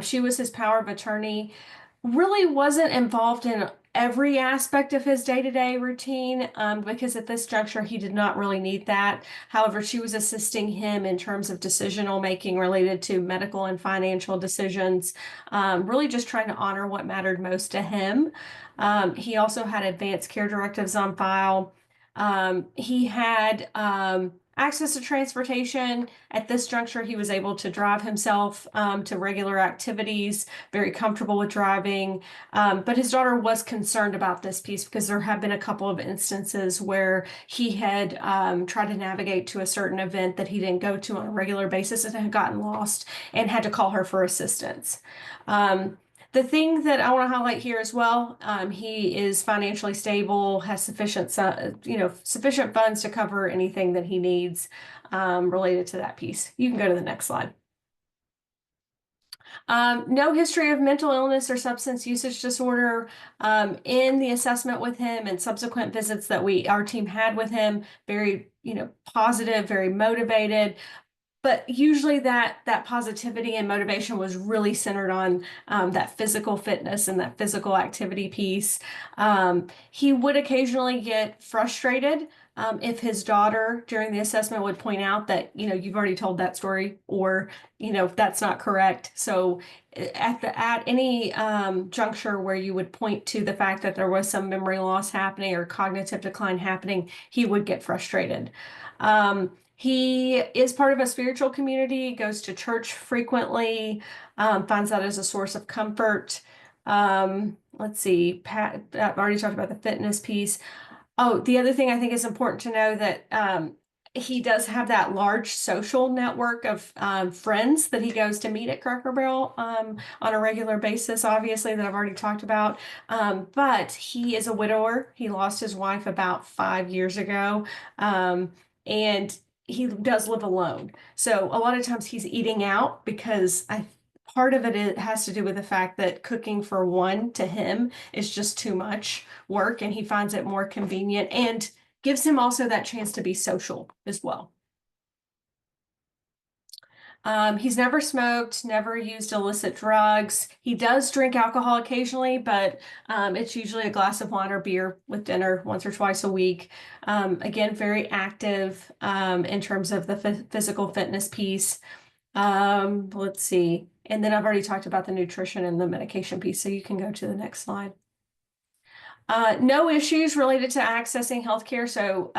she was his power of attorney, really wasn't involved in every aspect of his day-to-day routine because at this juncture he did not really need that. However, she was assisting him in terms of decisional making related to medical and financial decisions, really just trying to honor what mattered most to him. He also had advanced care directives on file. He had access to transportation. At this juncture, he was able to drive himself to regular activities, very comfortable with driving. But his daughter was concerned about this piece because there have been a couple of instances where he had tried to navigate to a certain event that he didn't go to on a regular basis and had gotten lost and had to call her for assistance. The thing that I want to highlight here as well, he is financially stable, has sufficient funds to cover anything that he needs related to that piece. You can go to the next slide. No history of mental illness or substance usage disorder in the assessment with him and subsequent visits that our team had with him. Very, positive, very motivated. But usually that positivity and motivation was really centered on that physical fitness and that physical activity piece. He would occasionally get frustrated if his daughter during the assessment would point out that, you've already told that story, or, that's not correct. So at any juncture where you would point to the fact that there was some memory loss happening or cognitive decline happening, he would get frustrated. He is part of a spiritual community, goes to church frequently, finds that as a source of comfort. Let's see, I've already talked about the fitness piece. Oh, the other thing I think is important to know that he does have that large social network of friends that he goes to meet at Cracker Barrel on a regular basis, obviously, that I've already talked about. But he is a widower. He lost his wife about 5 years ago. And he does live alone. So a lot of times he's eating out because part of it has to do with the fact that cooking for one to him is just too much work, and he finds it more convenient and gives him also that chance to be social as well. He's never smoked, never used illicit drugs. He does drink alcohol occasionally, but it's usually a glass of wine or beer with dinner once or twice a week. Again, very active in terms of the physical fitness piece. Let's see. And then I've already talked about the nutrition and the medication piece, so you can go to the next slide. No issues related to accessing healthcare. So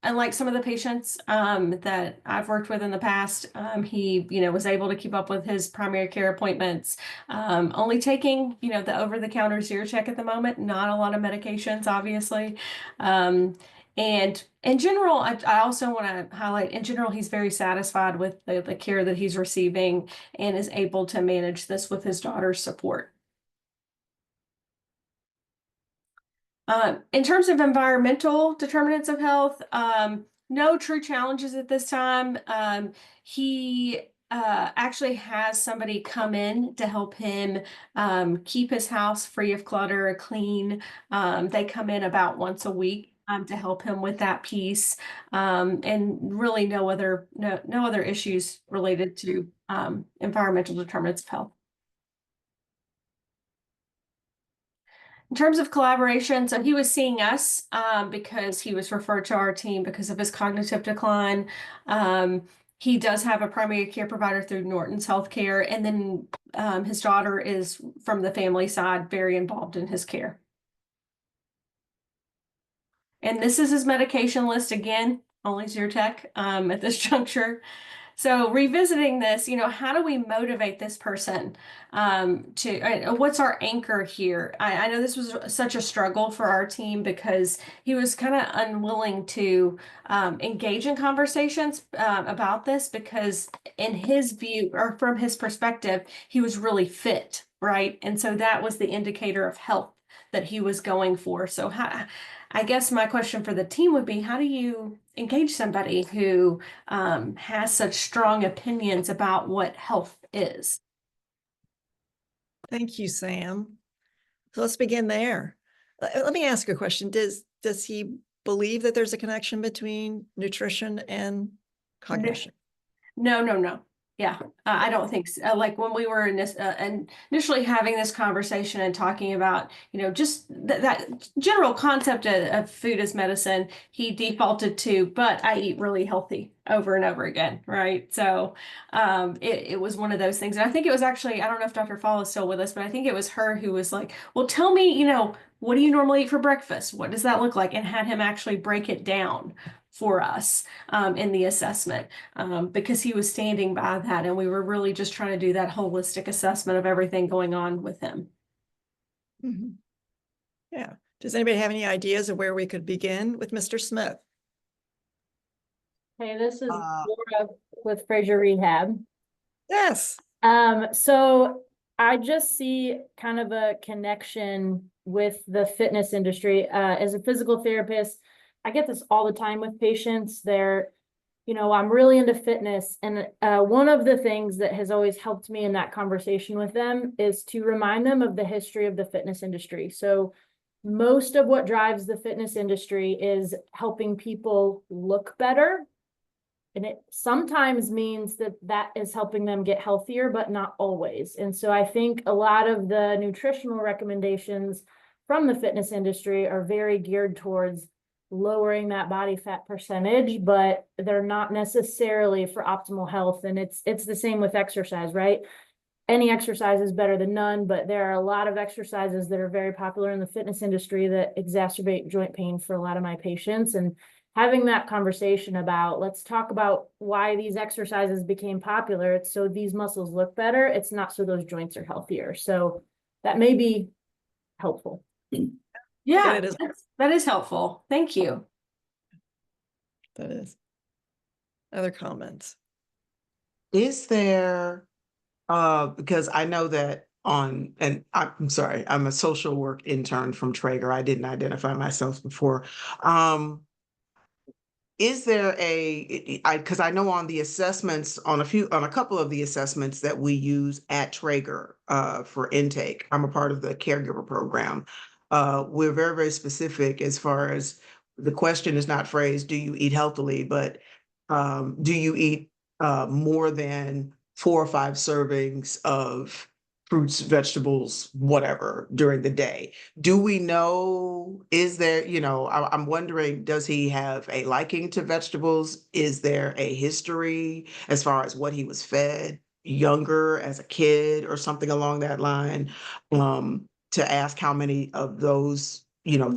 unlike some of the patients that I've worked with in the past, he was able to keep up with his primary care appointments, only taking the over-the-counter Geriatric at the moment, not a lot of medications, obviously. And in general, I also want to highlight, in general, he's very satisfied with the care that he's receiving and is able to manage this with his daughter's support. In terms of environmental determinants of health, no true challenges at this time. He actually has somebody come in to help him keep his house free of clutter, clean. They come in about once a week to help him with that piece, and really no other issues related to environmental determinants of health. In terms of collaboration, so he was seeing us because he was referred to our team because of his cognitive decline. He does have a primary care provider through Norton's Healthcare, and then his daughter is, from the family side, very involved in his care. And this is his medication list again, only Zyrtec at this juncture. So revisiting this, how do we motivate this person what's our anchor here? I know this was such a struggle for our team because he was kind of unwilling to engage in conversations about this because in his view, or from his perspective, he was really fit, right? And so that was the indicator of health that he was going for. So I guess my question for the team would be, how do you engage somebody who has such strong opinions about what health is? Thank you, Sam. So let's begin there. Let me ask a question. Does he believe that there's a connection between nutrition and cognition? No. Yeah, I don't think so. Like when we were initially having this conversation and talking about, just that general concept of food as medicine, he defaulted to, but I eat really healthy over and over again, right? So it was one of those things. And I think it was actually, I don't know if Dr. Fall is still with us, but I think it was her who was like, well, tell me, what do you normally eat for breakfast? What does that look like? And had him actually break it down for us in the assessment because he was standing by that, and we were really just trying to do that holistic assessment of everything going on with him. Mm-hmm. Yeah. Does anybody have any ideas of where we could begin with Mr. Smith? Hey, this is Laura with Trager Rehab. Yes. So I just see kind of a connection with the fitness industry. As a physical therapist, I get this all the time with patients. I'm really into fitness. And one of the things that has always helped me in that conversation with them is to remind them of the history of the fitness industry. So most of what drives the fitness industry is helping people look better. And it sometimes means that is helping them get healthier, but not always. And so I think a lot of the nutritional recommendations from the fitness industry are very geared towards lowering that body fat percentage, but they're not necessarily for optimal health. And it's the same with exercise, right? Any exercise is better than none, but there are a lot of exercises that are very popular in the fitness industry that exacerbate joint pain for a lot of my patients. And having that conversation about, let's talk about why these exercises became popular. It's so these muscles look better. It's not so those joints are healthier. So that may be helpful. Yeah, that is helpful. Thank you. That is. Other comments? Is there, because I know that and I'm sorry, I'm a social work intern from Traeger. I didn't identify myself before. Is there because I know on the assessments, on a couple of the assessments that we use at Traeger for intake, I'm a part of the caregiver program. We're very, very specific as far as the question is not phrased, do you eat healthily, but do you eat more than 4 or 5 servings of fruits, vegetables, whatever during the day? Do we know, is there, I'm wondering, does he have a liking to vegetables? Is there a history as far as what he was fed younger as a kid or something along that line? To ask how many of those,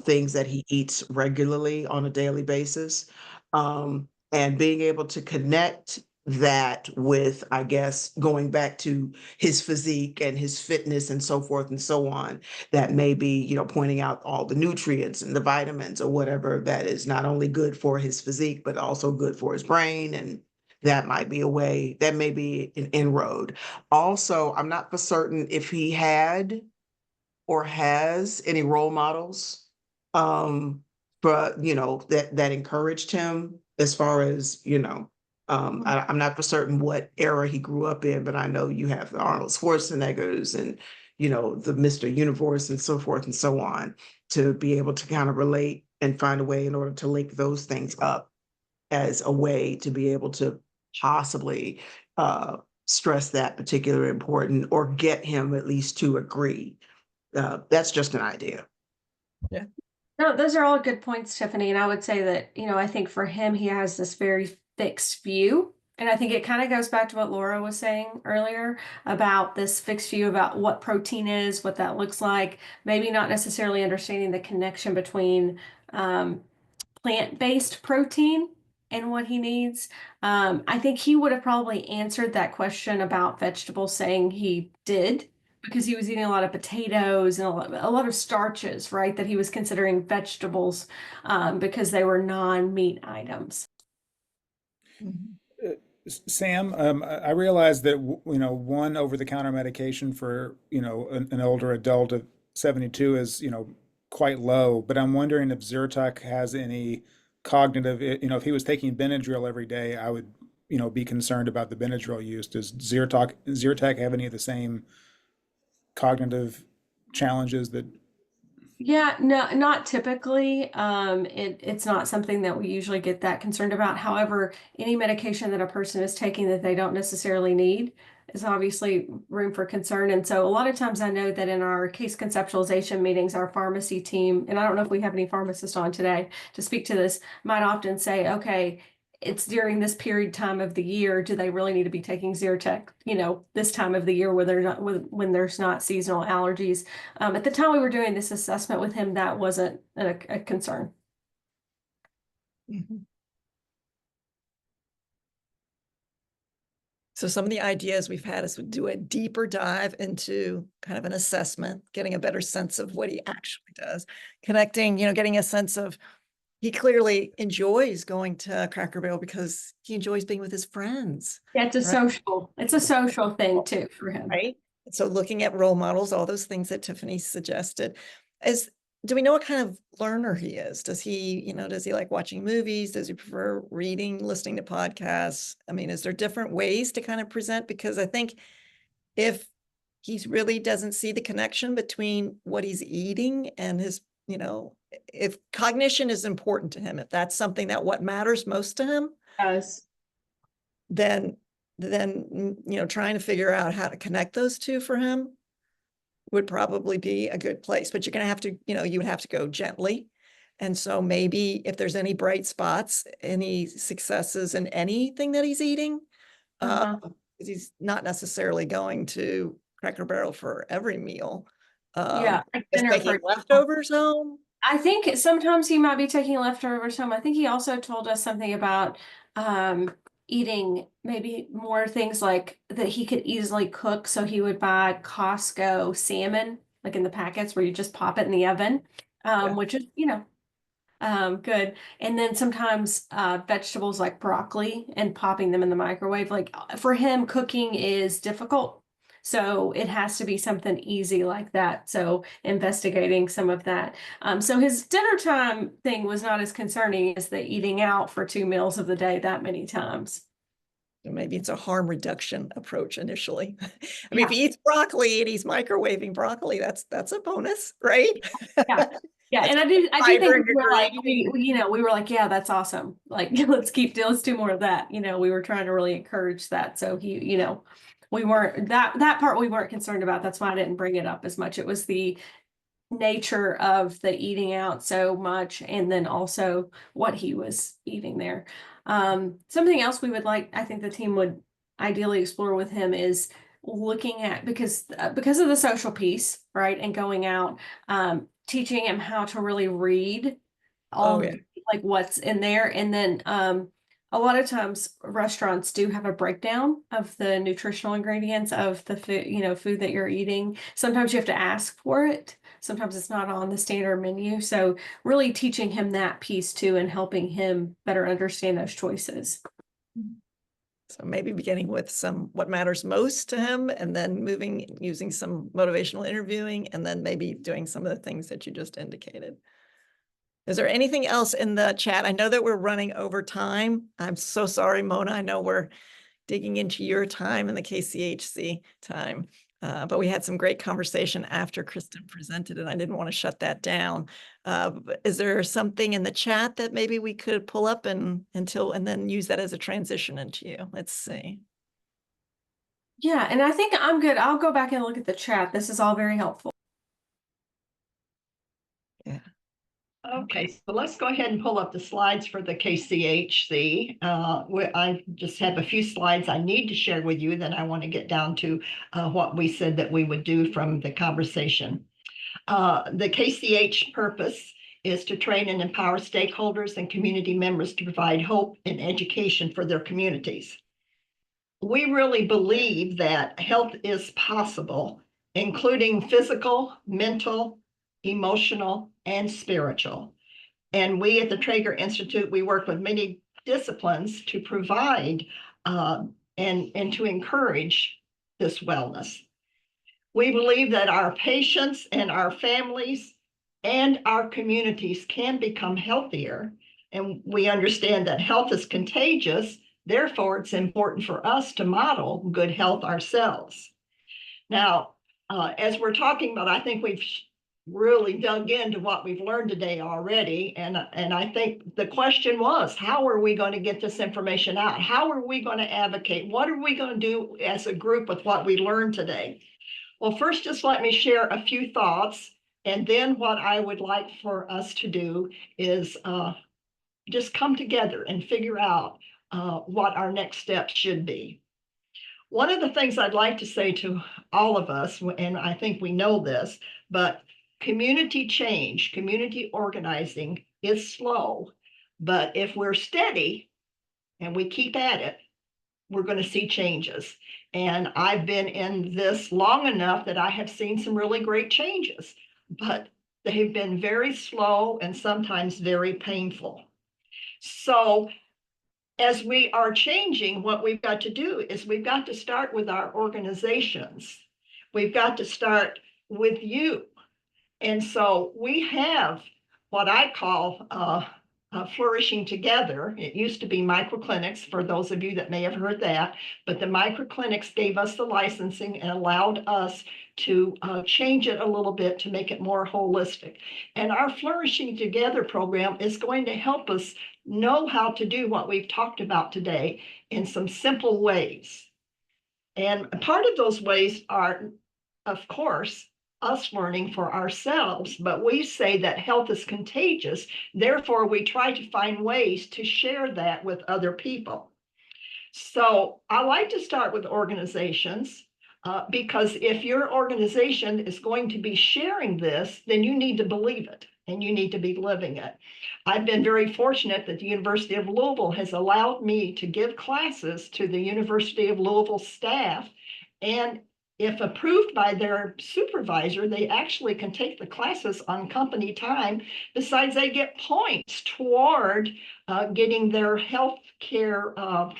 things that he eats regularly on a daily basis. And being able to connect that with, I guess, going back to his physique and his fitness and so forth and so on, that may be, pointing out all the nutrients and the vitamins or whatever that is not only good for his physique, but also good for his brain. And that might be a way, that may be an inroad. Also, I'm not for certain if he had or has any role models, but that encouraged him as far as, I'm not for certain what era he grew up in, but I know you have the Arnold Schwarzeneggers and, the Mr. Universe and so forth and so on, to be able to kind of relate and find a way in order to link those things up as a way to be able to possibly stress that particular important, or get him at least to agree. That's just an idea. No, those are all good points, Tiffany. And I would say that, I think for him, he has this very fixed view. And I think it kind of goes back to what Laura was saying earlier about this fixed view about what protein is, what that looks like, maybe not necessarily understanding the connection between plant-based protein and what he needs. I think he would have probably answered that question about vegetables saying he did, because he was eating a lot of potatoes and a lot of starches, right? That he was considering vegetables because they were non-meat items. Sam, I realize that, one over-the-counter medication for, an older adult of 72 is, quite low, but I'm wondering if Zyrtec has any cognitive, if he was taking Benadryl every day, I would, be concerned about the Benadryl use. Does Zyrtec have any of the same cognitive challenges that? Yeah, no, not typically. It's not something that we usually get that concerned about. However, any medication that a person is taking that they don't necessarily need is obviously room for concern. And so a lot of times I know that in our case conceptualization meetings, our pharmacy team, and I don't know if we have any pharmacists on today to speak to this, might often say, okay, it's during this period time of the year, do they really need to be taking Zyrtec, this time of the year where they're not, when there's not seasonal allergies. At the time we were doing this assessment with him, that wasn't a concern. Mhm. So some of the ideas we've had is to do a deeper dive into kind of an assessment, getting a better sense of what he actually does, connecting, getting a sense of, he clearly enjoys going to Cracker Barrel because he enjoys being with his friends. Yeah, it's a right? social thing too for him. Right. So looking at role models, all those things that Tiffany suggested, do we know what kind of learner he is? Does he like watching movies? Does he prefer reading, listening to podcasts? I mean, is there different ways to kind of present? Because I think if he really doesn't see the connection between what he's eating and his, if cognition is important to him, if that's something that what matters most to him, Yes. then trying to figure out how to connect those two for him would probably be a good place. But you're going to have to, you would have to go gently. And so maybe if there's any bright spots, any successes in anything that he's eating, he's not necessarily going to Cracker Barrel for every meal. Yeah, like Just dinner taking for leftovers home. I think sometimes he might be taking leftovers home. I think he also told us something about eating maybe more things like that he could easily cook. So he would buy Costco salmon, like in the packets where you just pop it in the oven, Yeah. which is, Good. And then sometimes vegetables like broccoli and popping them in the microwave. Like for him, cooking is difficult. So it has to be something easy like that. So investigating some of that. So his dinner time thing was not as concerning as the eating out for 2 meals of the day that many times. So maybe it's a harm reduction approach initially. I mean, if Yeah. he eats broccoli and he's microwaving broccoli, that's a bonus, right? Yeah. Yeah, That's and I do fiber think and we were like, ingredient. we were like, yeah, that's awesome. Like, let's do more of that. We were trying to really encourage that. So we weren't that part we weren't concerned about. That's why I didn't bring it up as much. It was the nature of the eating out so much, and then also what he was eating there. Something else we would like, I think the team would ideally explore with him is looking at because of the social piece, right, and going out, teaching him how to really read all Oh, of yeah. like what's in there, and then a lot of times restaurants do have a breakdown of the nutritional ingredients of the food, food that you're eating. Sometimes you have to ask for it. Sometimes it's not on the standard menu. So really teaching him that piece too and helping him better understand those choices. So maybe beginning with some what matters most to him, and then using some motivational interviewing, and then maybe doing some of the things that you just indicated. Is there anything else in the chat? I know that we're running over time. I'm so sorry, Mona. I know we're digging into your time and the KCHC time, but we had some great conversation after Kristen presented, and I didn't want to shut that down. But is there something in the chat that maybe we could pull up and then use that as a transition into you? Let's see. Yeah, and I think I'm good. I'll go back and look at the chat. This is all very helpful. Yeah. Okay, so let's go ahead and pull up the slides for the KCHC. I just have a few slides I need to share with you, then I want to get down to what we said that we would do from the conversation. The KCH purpose is to train and empower stakeholders and community members to provide hope and education for their communities. We really believe that health is possible, including physical, mental, emotional, and spiritual. And we at the Trager Institute, we work with many disciplines to provide and to encourage this wellness. We believe that our patients and our families and our communities can become healthier. And we understand that health is contagious. Therefore, it's important for us to model good health ourselves. Now, as we're talking about, I think we've really dug into what we've learned today already. And I think the question was, how are we going to get this information out? How are we going to advocate? What are we going to do as a group with what we learned today? Well, first, just let me share a few thoughts. And then what I would like for us to do is just come together and figure out what our next steps should be. One of the things I'd like to say to all of us, and I think we know this, but community change, community organizing is slow. But if we're steady and we keep at it, we're going to see changes. And I've been in this long enough that I have seen some really great changes, but they've been very slow and sometimes very painful. So as we are changing, what we've got to do is we've got to start with our organizations. We've got to start with you. And so we have what I call flourishing together. It used to be microclinics, for those of you that may have heard that, but the microclinics gave us the licensing and allowed us to change it a little bit to make it more holistic. And our Flourishing Together program is going to help us know how to do what we've talked about today in some simple ways. And part of those ways are, of course, us learning for ourselves, but we say that health is contagious. Therefore, we try to find ways to share that with other people. So I like to start with organizations because if your organization is going to be sharing this, then you need to believe it and you need to be living it. I've been very fortunate that the University of Louisville has allowed me to give classes to the University of Louisville staff and if approved by their supervisor, they actually can take the classes on company time. Besides, they get points toward getting their health care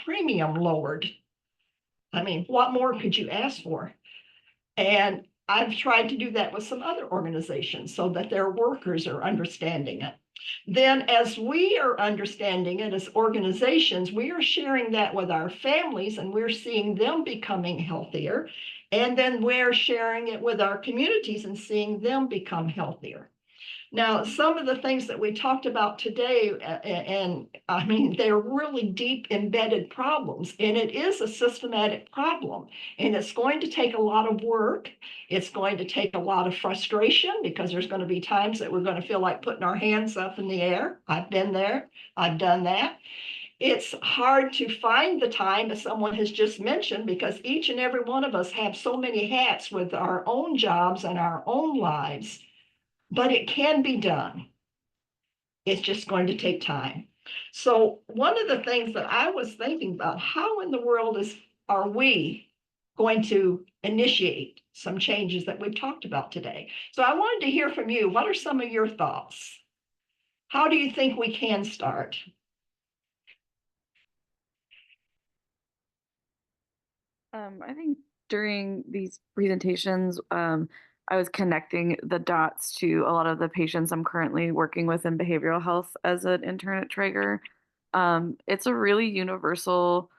premium lowered. I mean, what more could you ask for? And I've tried to do that with some other organizations so that their workers are understanding it. Then as we are understanding it as organizations, we are sharing that with our families and we're seeing them becoming healthier. And then we're sharing it with our communities and seeing them become healthier. Now, some of the things that we talked about today, and I mean, they're really deep embedded problems, and it is a systematic problem, and it's going to take a lot of work. It's going to take a lot of frustration because there's going to be times that we're going to feel like putting our hands up in the air. I've been there. I've done that. It's hard to find the time, as someone has just mentioned, because each and every one of us have so many hats with our own jobs and our own lives. But it can be done. It's just going to take time. So one of the things that I was thinking about, how in the world are we going to initiate some changes that we've talked about today? So I wanted to hear from you. What are some of your thoughts? How do you think we can start? I think during these presentations, I was connecting the dots to a lot of the patients I'm currently working with in behavioral health as an intern at Trager. It's a really universal,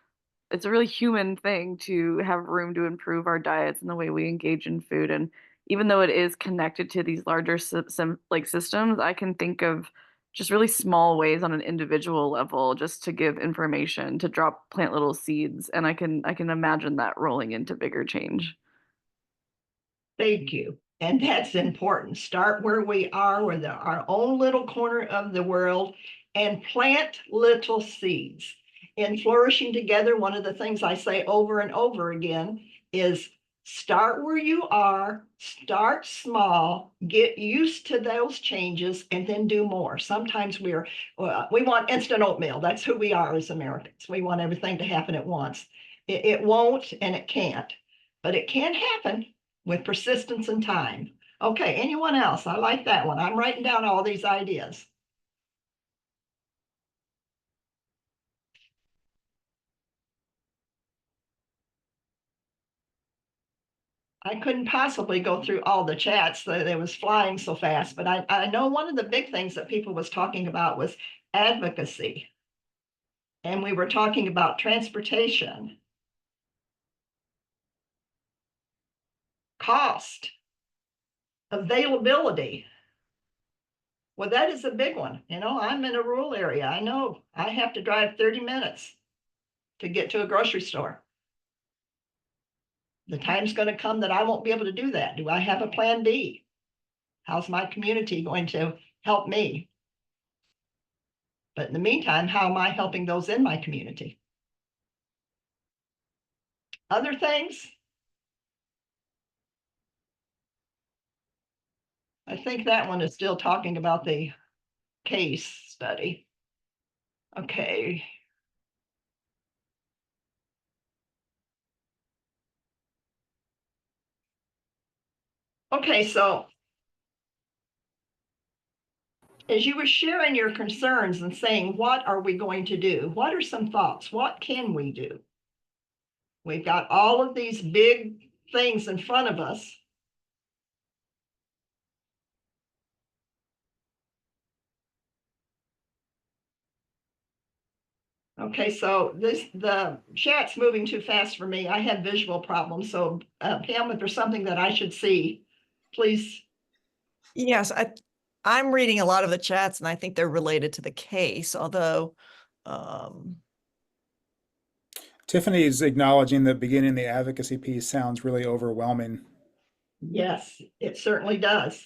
it's a really human thing to have room to improve our diets and the way we engage in food. And even though it is connected to these larger systems, I can think of just really small ways on an individual level just to give information, to plant little seeds, and I can imagine that rolling into bigger change. Thank you. And that's important. Start where we are, with our own little corner of the world, and plant little seeds. In Flourishing Together, one of the things I say over and over again is start where you are, start small, get used to those changes, and then do more. Sometimes we want instant oatmeal. That's who we are as Americans. We want everything to happen at once. It won't and it can't, but it can happen with persistence and time. Okay, anyone else? I like that one. I'm writing down all these ideas. I couldn't possibly go through all the chats that it was flying so fast, but I know one of the big things that people was talking about was advocacy. And we were talking about transportation, cost, availability. Well, that is a big one. You know, I'm in a rural area. I know I have to drive 30 minutes to get to a grocery store. The time's going to come that I won't be able to do that. Do I have a plan B? How's my community going to help me? But in the meantime, how am I helping those in my community? Other things? I think that one is still talking about the case study. Okay. Okay, so as you were sharing your concerns and saying, what are we going to do? What are some thoughts? What can we do? We've got all of these big things in front of us. Okay, so the chat's moving too fast for me. I have visual problems. So Pam, if there's something that I should see, please. Yes, I'm reading a lot of the chats and I think they're related to the case, although Tiffany's acknowledging that beginning the advocacy piece sounds really overwhelming. Yes, it certainly does.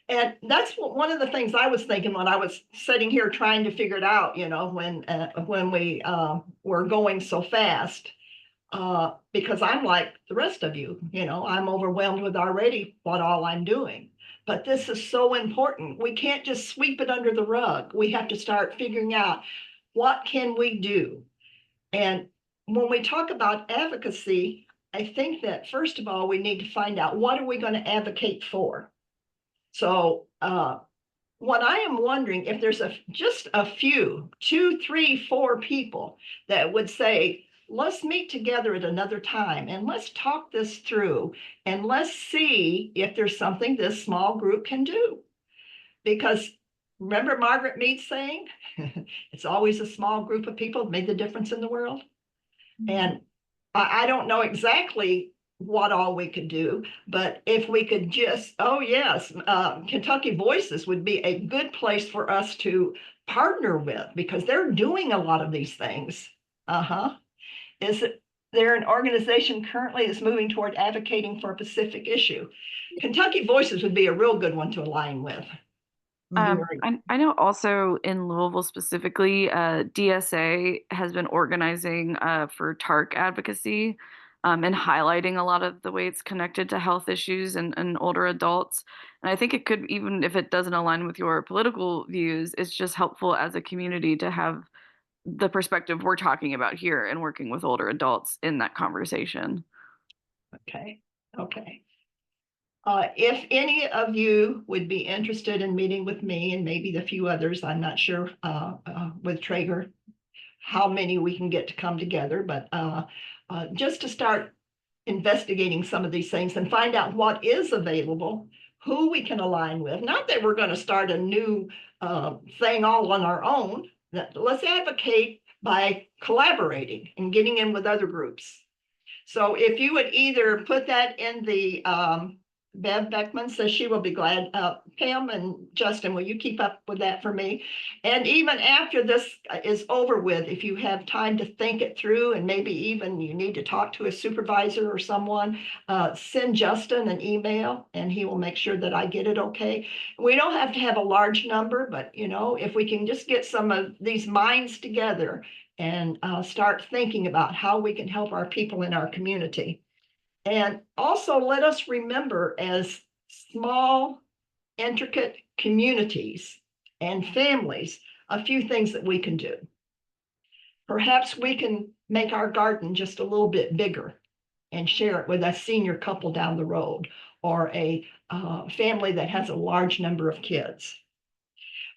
And that's one of the things I was thinking when I was sitting here trying to figure it out, you know, when we were going so fast, because I'm like the rest of you, you know, I'm overwhelmed with already what all I'm doing. But this is so important. We can't just sweep it under the rug. We have to start figuring out what can we do. And when we talk about advocacy, I think that first of all, we need to find out what are we going to advocate for. So what I am wondering if there's just a few, 2, 3, 4 people that would say, let's meet together at another time and let's talk this through and let's see if there's something this small group can do. Because remember Margaret Mead's saying, it's always a small group of people that made the difference in the world. And I don't know exactly what all we could do, but if we could just, oh yes, Kentucky Voices would be a good place for us to partner with because they're doing a lot of these things. Is there an organization currently that's moving toward advocating for a specific issue? Kentucky Voices would be a real good one to align with. I know also in Louisville specifically, DSA has been organizing for TARC advocacy and highlighting a lot of the way it's connected to health issues and older adults. And I think it could, even if it doesn't align with your political views, it's just helpful as a community to have the perspective we're talking about here and working with older adults in that conversation. Okay. If any of you would be interested in meeting with me and maybe the few others, I'm not sure with Trager how many we can get to come together, but just to start investigating some of these things and find out what is available, who we can align with. Not that we're going to start a new thing all on our own. Let's advocate by collaborating and getting in with other groups. So if you would either put that in the Bev Beckman says she will be glad. Pam and Justin, will you keep up with that for me? And even after this is over with, if you have time to think it through and maybe even you need to talk to a supervisor or someone, send Justin an email and he will make sure that I get it okay. We don't have to have a large number, but you know, if we can just get some of these minds together and start thinking about how we can help our people in our community. And also let us remember as small, intricate communities and families, a few things that we can do. Perhaps we can make our garden just a little bit bigger and share it with a senior couple down the road or a family that has a large number of kids.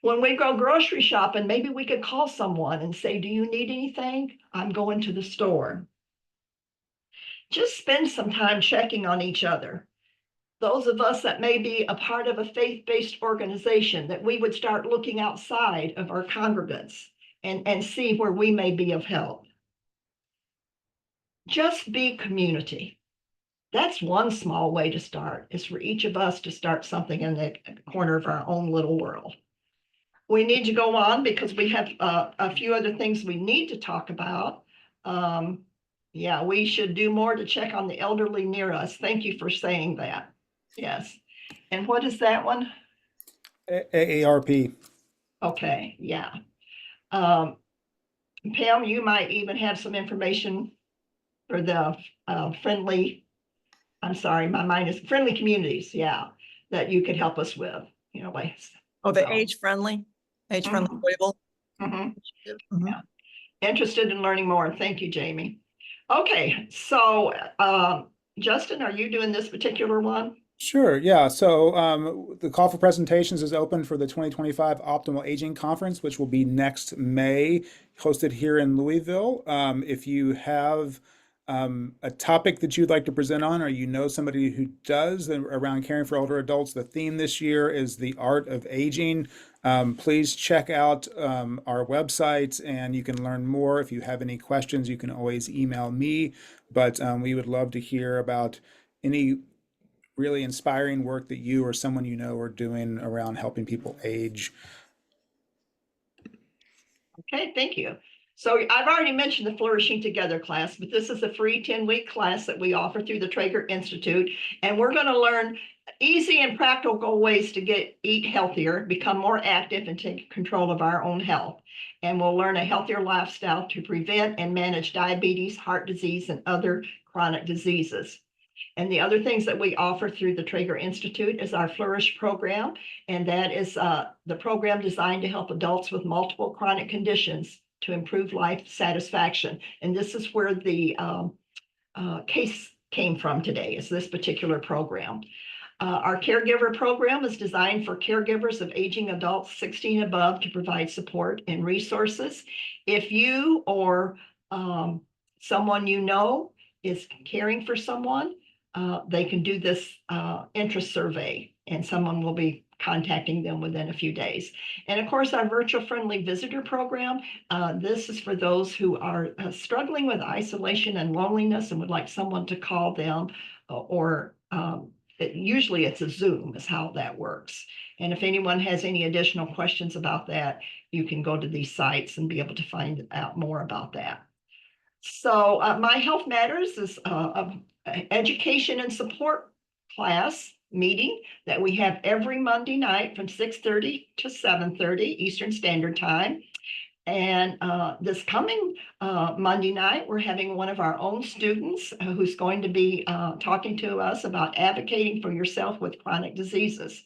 When we go grocery shopping, maybe we could call someone and say, do you need anything? I'm going to the store. Just spend some time checking on each other. Those of us that may be a part of a faith-based organization, that we would start looking outside of our congregants and see where we may be of help. Just be community. That's one small way to start, is for each of us to start something in the corner of our own little world. We need to go on because we have a few other things we need to talk about. Yeah, we should do more to check on the elderly near us. Thank you for saying that. Yes. And what is that one? AARP. Okay, yeah. Pam, you might even have some information for the friendly, I'm sorry, my mind is friendly communities, yeah, that you could help us with, you know, like. Oh, the so. age-friendly Louisville. Yeah. Interested in learning more. Thank you, Jamie. Okay, so Justin, are you doing this particular one? Sure, yeah. So the call for presentations is open for the 2025 Optimal Aging Conference, which will be next May, hosted here in Louisville. If you have a topic that you'd like to present on, or you know somebody who does around caring for older adults, the theme this year is the art of aging. Please check out our website and you can learn more. If you have any questions, you can always email me, but we would love to hear about any really inspiring work that you or someone you know are doing around helping people age. Okay, thank you. So I've already mentioned the Flourishing Together class, but this is a free 10-week class that we offer through the Trager Institute. And we're going to learn easy and practical ways to eat healthier, become more active, and take control of our own health. And we'll learn a healthier lifestyle to prevent and manage diabetes, heart disease, and other chronic diseases. And the other things that we offer through the Trager Institute is our Flourish program. And that is the program designed to help adults with multiple chronic conditions to improve life satisfaction. And this is where the came from today, is this particular program. Our caregiver program is designed for caregivers of aging adults 16 and above to provide support and resources. If you or someone you know is caring for someone, they can do this interest survey, and someone will be contacting them within a few days. And of course, our virtual friendly visitor program, this is for those who are struggling with isolation and loneliness and would like someone to call them, or usually it's a Zoom is how that works. And if anyone has any additional questions about that, you can go to these sites and be able to find out more about that. So My Health Matters is an education and support class meeting that we have every Monday night from 6:30 to 7:30 Eastern Standard Time. And this coming Monday night, we're having one of our own students who's going to be talking to us about advocating for yourself with chronic diseases.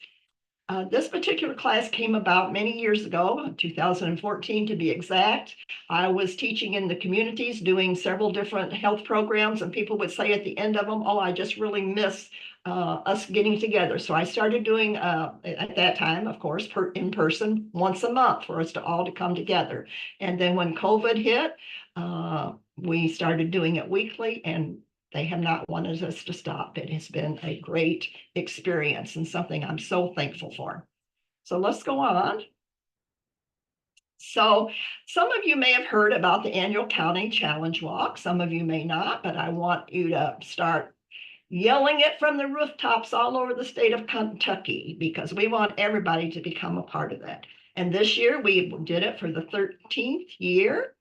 This particular class came about many years ago, 2014 to be exact. I was teaching in the communities, doing several different health programs, and people would say at the end of them, oh, I just really miss us getting together. So I started doing, at that time, of course, in person once a month for us to all to come together. And then when COVID hit, we started doing it weekly, and they have not wanted us to stop. It has been a great experience and something I'm so thankful for. So let's go on. So some of you may have heard about the annual County Challenge Walk. Some of you may not, but I want you to start yelling it from the rooftops all over the state of Kentucky, because we want everybody to become a part of that. And this year we did it for the 13th year.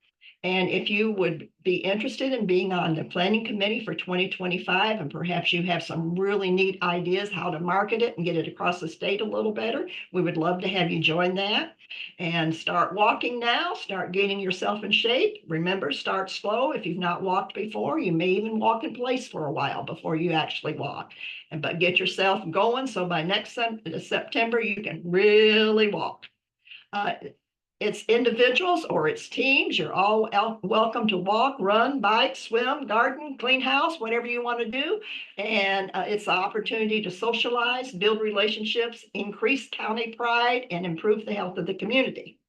And if you would be interested in being on the planning committee for 2025, and perhaps you have some really neat ideas how to market it and get it across the state a little better, we would love to have you join that. And start walking now, start getting yourself in shape. Remember, start slow. If you've not walked before, you may even walk in place for a while before you actually walk. But get yourself going, so by next September, you can really walk. It's individuals or it's teams. You're all welcome to walk, run, bike, swim, garden, clean house, whatever you want to do. And it's an opportunity to socialize, build relationships, increase county pride, and improve the health of the community.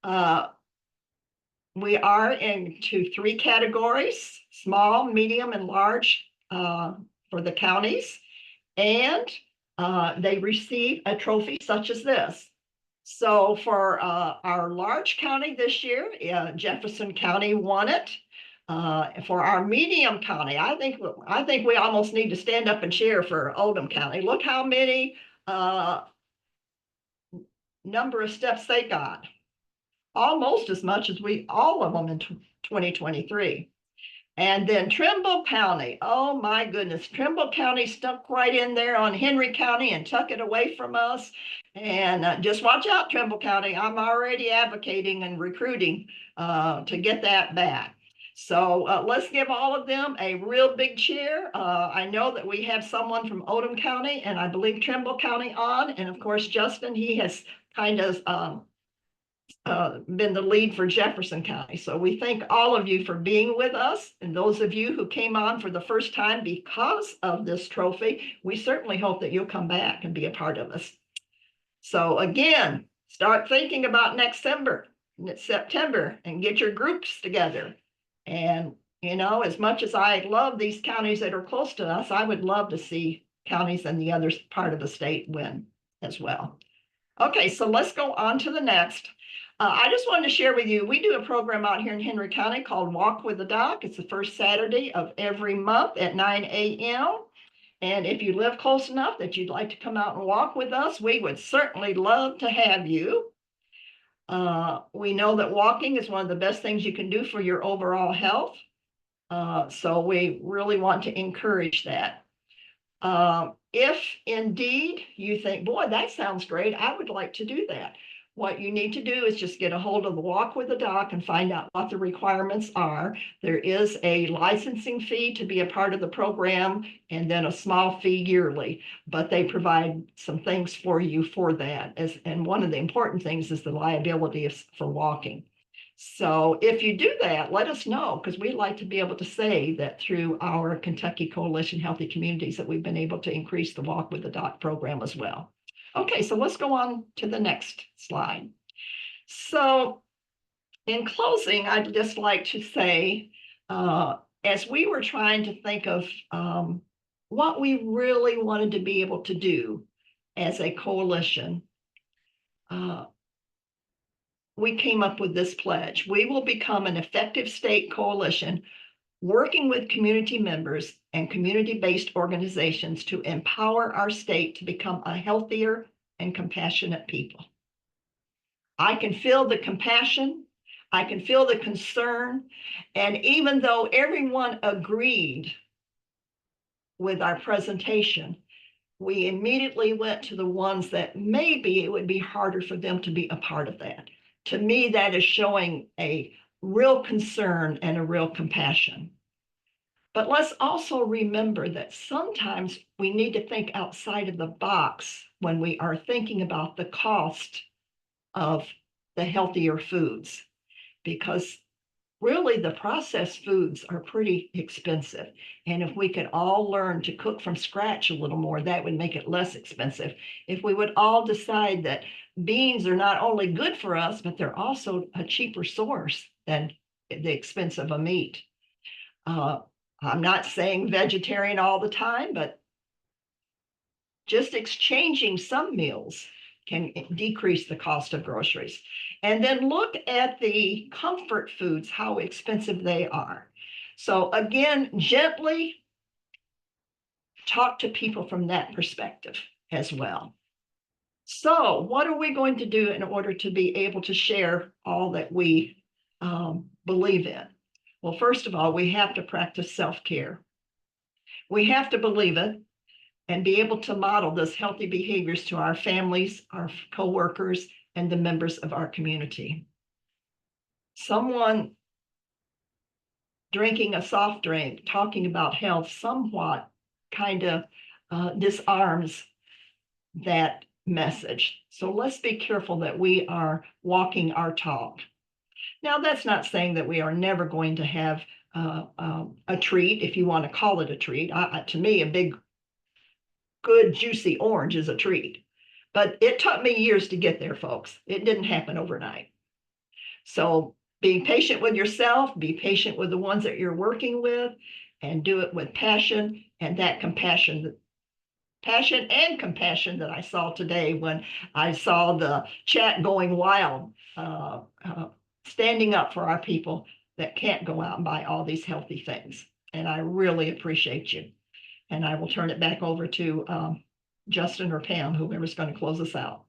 We are into 3 categories: small, medium, and large for the counties. And they receive a trophy such as this. So for our large county this year, Jefferson County won it. For our medium county, I think we almost need to stand up and cheer for Oldham County. Look how many number of steps they got. Almost as much as all of them in 2023. And then Trimble County, oh my goodness, Trimble County stuck right in there on Henry County and took it away from us. And just watch out, Trimble County. I'm already advocating and recruiting to get that back. So let's give all of them a real big cheer. I know that we have someone from Oldham County and I believe Trimble County on. And of course, Justin, he has kind of been the lead for Jefferson County. So we thank all of you for being with us. And those of you who came on for the first time because of this trophy, we certainly hope that you'll come back and be a part of us. So again, start thinking about next September and get your groups together. And, you know, as much as I love these counties that are close to us, I would love to see counties in the other part of the state win as well. Okay, so let's go on to the next. I just wanted to share with you, we do a program out here in Henry County called Walk with the Doc. It's the first Saturday of every month at 9 a.m. And if you live close enough that you'd like to come out and walk with us, we would certainly love to have you. We know that walking is one of the best things you can do for your overall health. So we really want to encourage that. If indeed you think, boy, that sounds great, I would like to do that. What you need to do is just get a hold of the Walk with the Doc and find out what the requirements are. There is a licensing fee to be a part of the program and then a small fee yearly, but they provide some things for you for that. And one of the important things is the liability for walking. So if you do that, let us know, because we'd like to be able to say that through our Kentucky Coalition Healthy Communities that we've been able to increase the Walk with the Doc program as well. Okay, so let's go on to the next slide. So in closing, I'd just like to say, as we were trying to think of what we really wanted to be able to do as a coalition, we came up with this pledge. We will become an effective state coalition working with community members and community-based organizations to empower our state to become a healthier and compassionate people. I can feel the compassion, I can feel the concern, and even though everyone agreed with our presentation, we immediately went to the ones that maybe it would be harder for them to be a part of that. To me, that is showing a real concern and a real compassion. But let's also remember that sometimes we need to think outside of the box when we are thinking about the cost of the healthier foods, because really the processed foods are pretty expensive. And if we could all learn to cook from scratch a little more, that would make it less expensive. If we would all decide that beans are not only good for us, but they're also a cheaper source than the expense of a meat. I'm not saying vegetarian all the time, but just exchanging some meals can decrease the cost of groceries. And then look at the comfort foods, how expensive they are. So again, gently talk to people from that perspective as well. So what are we going to do in order to be able to share all that we believe in? Well, first of all, we have to practice self-care. We have to believe it and be able to model those healthy behaviors to our families, our coworkers, and the members of our community. Someone drinking a soft drink, talking about health, somewhat kind of disarms that message. So let's be careful that we are walking our talk. Now, that's not saying that we are never going to have a treat, if you want to call it a treat. To me, a big, good, juicy orange is a treat. But it took me years to get there, folks. It didn't happen overnight. So be patient with yourself, be patient with the ones that you're working with, and do it with passion and that compassion. Passion and compassion that I saw today when I saw the chat going wild, standing up for our people that can't go out and buy all these healthy things. And I really appreciate you. And I will turn it back over to Justin or Pam, whoever's going to close us out.